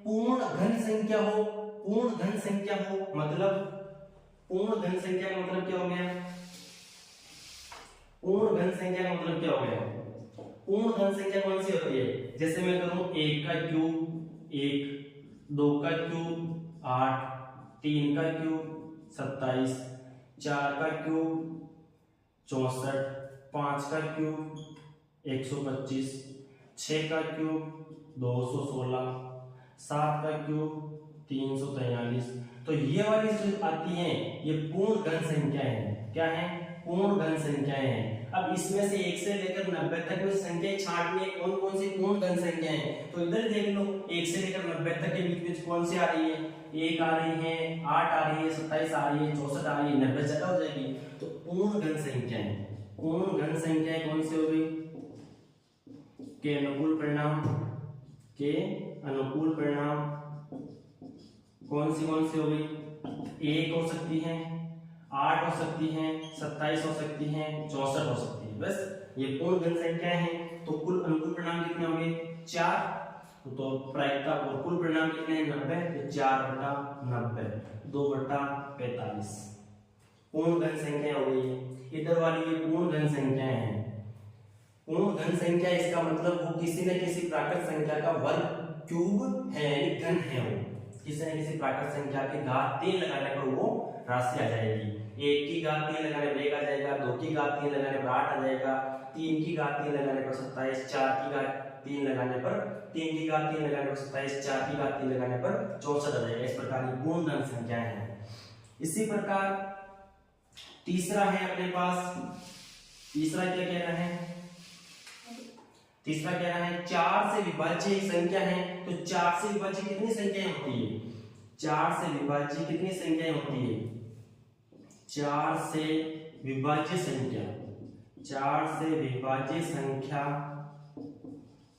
पूर्ण घन संख्या हो, पूर्ण घन संख्या हो मतलब, पूर्ण घन संख्या का मतलब क्या हो गया? पूर्ण घन संख्या का मतलब क्या हो गया? पूर्ण घन संख्या कौन सी होती है? जैसे मैं करूं 1 का क्यूब 1, 2 का क्यूब 8, 3 का क्यूब 27, 4 का क्यूब 64, 5 का क्यूब 125, 6 का क्यूब 216, 7 का क्यूब 343। तो ये वाली जो आती हैं ये पूर्ण घन संख्याएं हैं। क्या है? पूर्ण घन संख्याएं हैं। अब इसमें से 1 से लेकर 90 तक में संख्याएं छांटनी है, कौन कौन सी पूर्ण घन संख्याएं हैं। तो इधर देख लो 1 से लेकर 90 तक के बीच में कौन सी आ रही है, 1 आ रही है, 8 आ रही है, 27 आ रही है, 64 आ रही है, 90 ज्यादा हो जाएगी। तो पूर्ण घन संख्याएं, पूर्ण घन संख्याएं कौन सी हो गई, के अनुकूल परिणाम, के अनुकूल परिणाम कौन सी हो गई, 1 हो सकती है, 8 हो सकती है, 27 हो सकती है, 64 हो सकती है। बस ये पूर्ण घन संख्या है। तो कुल अनुकूल परिणाम कितने होंगे, 4। तो प्रायिकता और कुल परिणाम कितने हैं, 90। तो 4/90, 2/45 पूर्ण घन संख्या हो गई है। इधर वाली ये पूर्ण घन संख्याएं हैं। पूर्ण घन संख्या इसका मतलब वो किसी न किसी प्राकृत संख्या का वर्ग क्यूब है, घन है वो। किसी न किसी प्राकृत संख्या की घात 3 लगाने पर वो राशि आ जाएगी। 1 की घात 3 लगाने पर 1 आ जाएगा, 2 की घात 3 लगाने पर 8 आ जाएगा, 3 की घात 3 लगाने पर 27, 4 की घात 3 लगाने पर 3 की घात 3 लगाने पर 27, 4 की घात 3 लगाने पर 64 आ जाएगा। इस प्रकार की पूर्ण घन संख्याएं हैं। इसी प्रकार तीसरा है अपने पास, तीसरा क्या कह रहा है, तीसरा कह रहा है 4 से विभाज्य संख्या है। तो 4 से विभाज्य कितनी संख्याएं होती है, 4 से विभाज्य कितनी संख्याएं होती है, 4 से विभाज्य संख्या, 4 से विभाज्य संख्या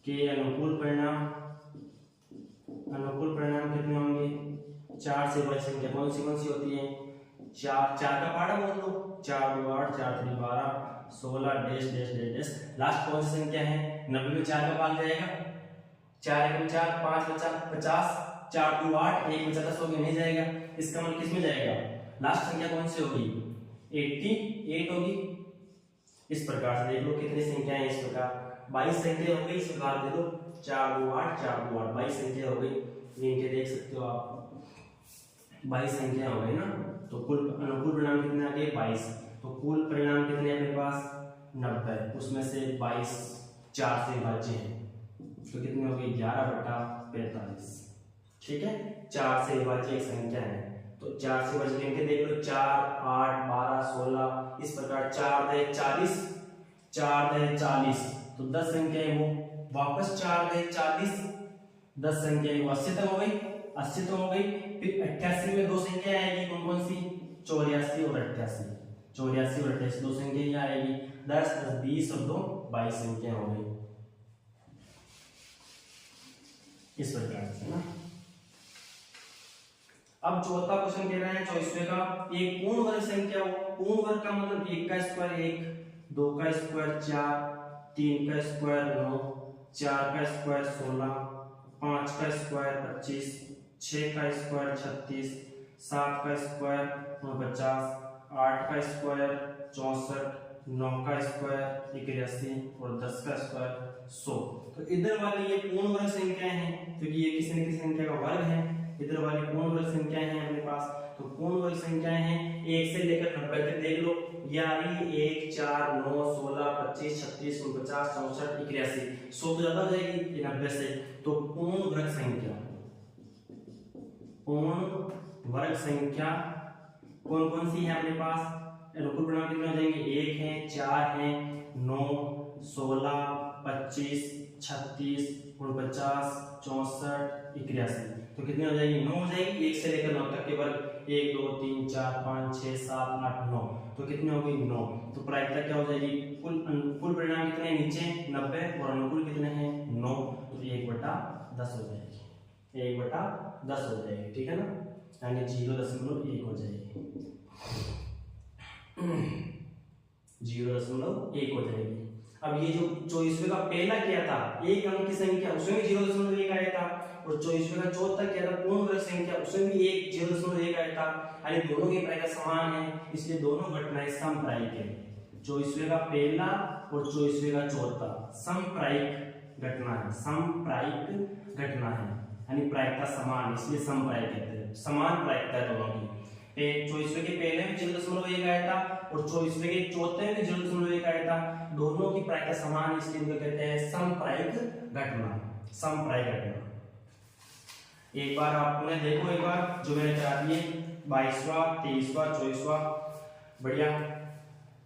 के अनुकूल परिणाम कितने होंगे, 4 से विभाज्य संख्या कौन सी होती है, 4 का पाड़ा बोल दो, 4 2 8, 4 3 12, 16 dash dash dash dash. Last कौन सी संख्या है, 90 में 4 का भाग जाएगा, 4 1 4, 5 बचा 50, 4 2 8, 1 बचा 10 हो गया, नहीं जाएगा। इसका मतलब किस में जाएगा, लास्ट संख्या कौन सी होगी, 88 होगी। इस प्रकार से देख लो कितनी संख्याएं हैं। इस प्रकार 22 संख्या हो गई। इस प्रकार दे दो 4 2 8, 4 2 8, 22 संख्या हो गई। इनके देख सकते हो आप 22 संख्या हो गई ना। तो कुल अनुकूल परिणाम कितने आ गए, 22। तो कुल परिणाम कितने अपने पास, 90। उसमें से 22 4 से विभाज्य है, तो कितने हो गए, 11/45। ठीक है, 4 से विभाज्य एक संख्या है। तो 4 से विभाज्य इनके देख लो, 4 8 12 16। इस प्रकार 4 दे 40, 4 दे 40, तो 10 संख्या है वो वापस 4 दे 40, 10 संख्या है वो 80 तक हो गई, 80 तो हो गई। फिर 88 में 2 संख्या आएगी, कौन कौन सी, 84 और 88, 84 और 88 2 संख्या ही आएगी। 10 10 20 और 2 22 संख्या हो गई। इस प्रकार से ना। अब चौथा क्वेश्चन कह रहा है 24वें का, एक पूर्ण वर्ग संख्या हो। पूर्ण वर्ग का मतलब 1 का स्क्वायर 1, 2 का स्क्वायर 4, 3 का स्क्वायर 9, 4 का स्क्वायर 16, 5 का स्क्वायर 25, 6 का स्क्वायर 36, 7 का स्क्वायर 49, 8 का स्क्वायर 64, 9 का स्क्वायर 81 और 10 का स्क्वायर 100। तो इधर वाली ये पूर्ण वर्ग संख्याएं हैं, क्योंकि ये किसी न किसी संख्या का वर्ग है। इधर वाली पूर्ण वर्ग संख्याएं हैं अपने पास। तो पूर्ण वर्ग संख्याएं हैं 1 से लेकर 90 तक देख लो। ये आ रही 1 4 9 16 25 36 49 64 81, 100 तो ज्यादा हो जाएगी 90 से। तो पूर्ण वर्ग संख्या, पूर्ण वर्ग संख्या कौन कौन सी है अपने पास, अनुकूल परिणाम कितने हो जाएंगे, 1 है, 4 है, 9 16 25 36 49 64 81, तो कितने हो जाएगी, 9 हो जाएगी। 1 से लेकर 9 तक के वर्ग 1 2 3 4 5 6 7 8 9, तो कितने हो गई 9। तो प्रायिकता क्या हो जाएगी, कुल परिणाम कितने हैं नीचे 90 और अनुकूल कितने हैं 9, तो 1/10 हो जाएगी, 1/10 हो जाएगी। ठीक है ना, यानी 0.1 हो जाएगी, 0.1 हो जाएगी। अब ये जो 24वें का पहला किया था एक अंक की संख्या, उसमें भी 0.1 आया था, और 24वें का चौथा किया था पूर्ण वर्ग संख्या, उसमें भी 0.1 आया था। यानी दोनों की प्रायिकता समान है, इसलिए दोनों घटनाएं समप्रायिक है। 24वें का पहला और 24वें का चौथा समप्रायिक घटना है, समप्रायिक घटना है, यानी प्रायिकता समान, इसलिए समप्रायिक कहते हैं, समान प्रायिकता है दोनों की। 24वें के पहले में 0.1 आया था और 24वें के चौथे में 0.1 आया था, दोनों की प्रायिकता समान, इसलिए इनको कहते हैं समप्रायिक घटना, समप्रायिक घटना। एक बार आपने देखो, एक बार जो मैंने करा दिए 22वां 23वां 24वां, बढ़िया।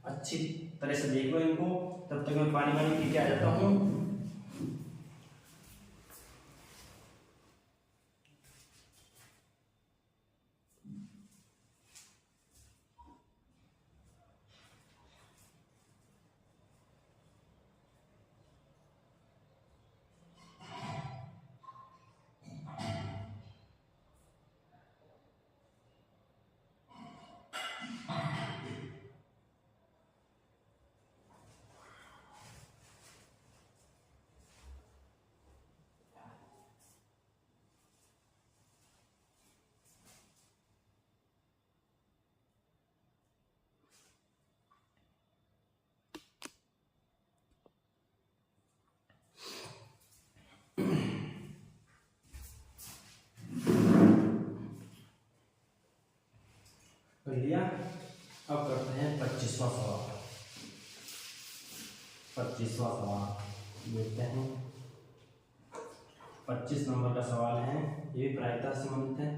अच्छी तरह से देख लो इनको, तब तक मैं पानी वानी पी के आ जाता हूँ। कर लिया। अब करते हैं 25वां सवाल। 25वां सवाल देखते हैं। 25 नंबर का सवाल है, ये भी प्रायिकता से संबंधित है।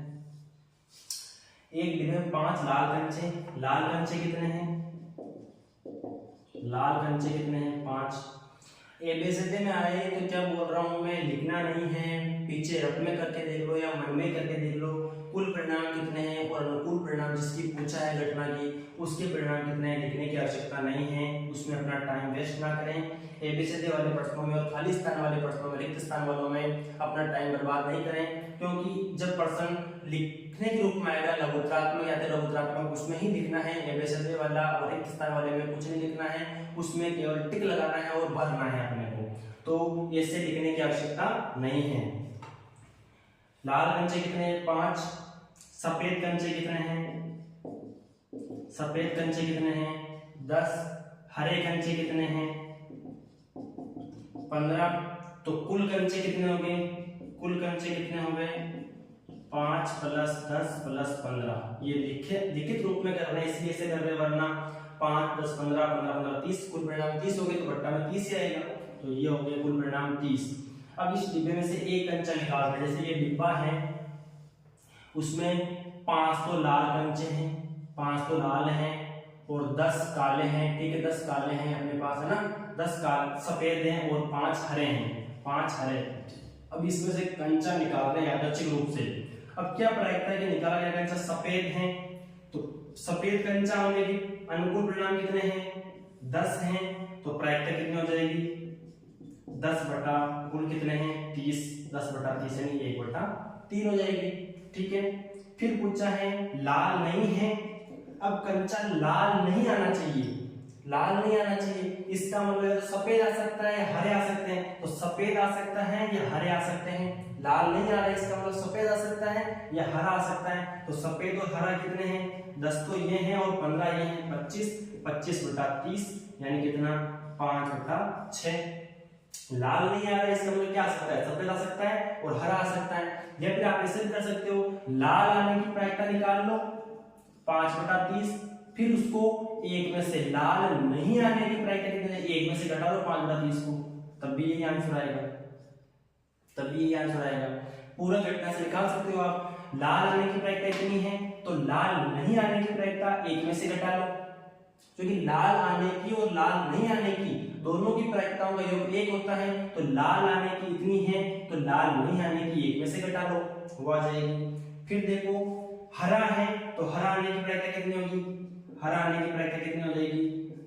एक डिब्बे में 5 लाल कंचे, लाल कंचे कितने हैं? लाल कंचे कितने हैं? 5। एबीसीडी में आए तो क्या बोल रहा हूं मैं, लिखना नहीं है, पीछे रफ में करके देख लो या मन में करके देख लो। कुल परिणाम कितने हैं और अनुकूल परिणाम जिसकी पूछा है घटना की, उसके परिणाम कितने हैं लिखने की आवश्यकता नहीं है। उसमें अपना टाइम वेस्ट ना करें। एबीसीडी वाले प्रश्नों में और खाली स्थान वाले प्रश्नों में, रिक्त स्थान वालों में अपना टाइम बर्बाद नहीं करें, क्योंकि जब प्रश्न लिखने के रूप में आएगा लघुत्रात्मक या लघुत्रात्मक, उसमें ही लिखना है। एबीसीडी वाला और रिक्त स्थान वाले में कुछ नहीं लिखना है, उसमें केवल टिक लगाना है और भरना है अपने को, तो ऐसे लिखने की आवश्यकता नहीं है। लाल कंचे कितने हैं? 5। सफेद कंचे कितने हैं? सफेद कंचे कितने हैं? 10। हरे कंचे कितने हैं? 15। तो कुल कंचे कितने हो गए? कुल कंचे कितने हो गए? 5 + 10 + 15। ये लिखित रूप में कर रहे हैं इसलिए से कर रहे हैं, वरना 5 + 15 15 15 30, कुल परिणाम 30 हो गए तो बट्टा में 30 ही आएगा। तो ये हो गया कुल परिणाम 30। अब इस डिब्बे में से एक कंचा निकाल रहे हैं। जैसे ये डिब्बा है, उसमें 5 तो लाल कंचे हैं, 5 तो लाल हैं और 10 काले हैं। ठीक है, 10 काले हैं अपने पास, है ना। 10 सफेद हैं और 5 हरे हैं, 5 हरे। अब इसमें से कंचा निकाल रहे हैं यादृच्छिक रूप से। अब क्या प्रायिकता है कि निकाला गया कंचा सफेद है, तो सफेद कंचा होने की अनुकूल परिणाम कितने हैं? 10 हैं, तो प्रायिकता कितनी हो जाएगी? 10 बटा कुल कितने हैं? 30। 10 बटा 30 यानी 1/3 हो जाएगी। ठीक है, फिर पूछा है लाल नहीं है। अब कंचा लाल नहीं आना चाहिए, लाल नहीं आना चाहिए, इसका मतलब सफेद आ सकता है, हरे आ सकते हैं। तो सफेद आ सकता है या हरे आ सकते हैं। लाल नहीं आ रहा है, इसका मतलब सफेद आ सकता है या हरा आ सकता है। तो सफेद और हरा कितने हैं? 10 तो ये हैं और 15 ये हैं, 25। 25 बटा 30 यानी कितना? 5/6। लाल नहीं आ रहा है, इसका मतलब क्या आ सकता है? सफेद आ सकता है और हरा आ सकता है। या फिर आप ऐसे भी कर सकते हो, लाल आने की प्रायिकता निकाल लो 5/30, फिर उसको एक में से लाल नहीं आने की प्रायिकता कितनी है, एक में से घटा लो 5/30 को, तब भी यही आंसर आएगा, तब भी यही आंसर आएगा। पूरा घटना से निकाल सकते हो आप। लाल आने की प्रायिकता कितनी है, तो लाल नहीं आने की प्रायिकता एक में से घटा लो, क्योंकि लाल आने की और लाल नहीं आने की दोनों की प्रायिकताओं का योग 1 होता है। तो लाल आने की इतनी है तो लाल नहीं आने की एक में से घटा लो, वो आ जाएगी। फिर देखो हरा है, तो हरा आने की प्रायिकता कितनी होगी? हरा आने की प्रायिकता कितनी हो जाएगी?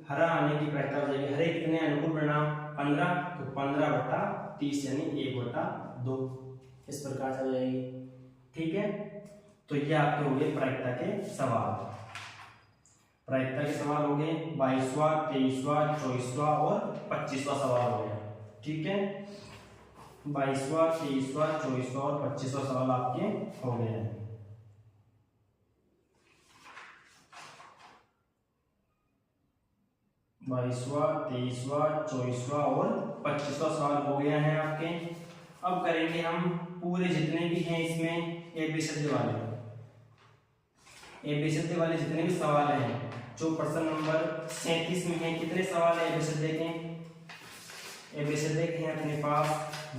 हरा आने की प्रायिकता हो जाएगी, हरे कितने अनुकूल परिणाम 15, तो 15/30 यानी 1/2 इस प्रकार से हो जाएगी। ठीक है, तो ये आपके हो गए प्रायिकता के सवाल। प्रायिकता के सवाल हो गए 22वां, 23वां, 24वां और 25वां सवाल हो गया। ठीक है, 22वां, 23वां, 24वां और 25वां सवाल आपके हो गए हैं। बाईसवां, 23वां, 24वां और 25वां सवाल हो गया है आपके। अब करेंगे हम पूरे जितने भी हैं इसमें एबीसीडी वाले, एबीसीडी वाले जितने भी सवाल हैं, जो प्रश्न नंबर 37 में है। कितने सवाल है एबीसीडी के? एबीसीडी के हैं अपने पास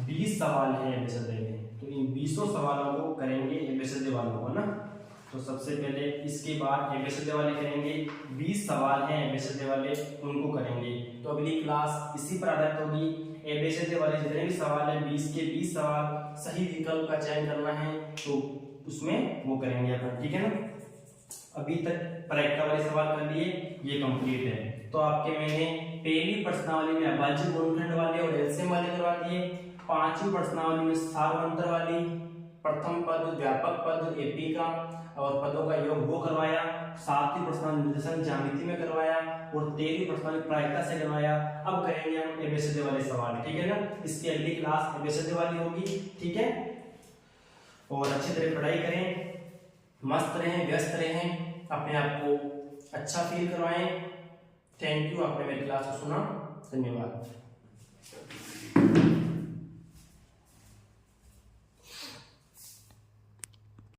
20 सवाल हैं एबीसीडी के, तो इन 20 सवालों को करेंगे एबीसीडी वालों को ना। तो सबसे पहले इसके बाद एबीसीडी वाले करेंगे, 20 सवाल हैं एबीसीडी वाले, उनको करेंगे। तो अगली क्लास इसी पर आधारित होगी। एबीसीडी वाले जितने भी सवाल हैं 20 के 20 सवाल सही विकल्प का चयन करना है, तो उसमें वो करेंगे अपन, ठीक है ना। अभी तक प्रैक्टिकल वाले सवाल कर लिए, ये कंप्लीट है। तो आपके मैंने पहली प्रश्नावली में अभाज्य गुणनखंड वाले और एलसीएम वाले करवा दिए, पांचवी प्रश्नावली में सार्वंतर वाली, प्रथम पद, व्यापक पद, एपी का और पदों का योग वो करवाया, सातवीं प्रश्नावली निर्देशन ज्यामिति में करवाया और 13वीं प्रश्नावली प्रायिकता से करवाया। अब करेंगे हम एबीसीडी वाले सवाल, ठीक है ना। इसकी अगली क्लास एबीसीडी वाली होगी, ठीक है। और अच्छी तरह पढ़ाई करें, मस्त रहें, व्यस्त रहें, अपने आप को अच्छा फील करवाएं। थैंक यू, आपने मेरी क्लास को सुना, धन्यवाद।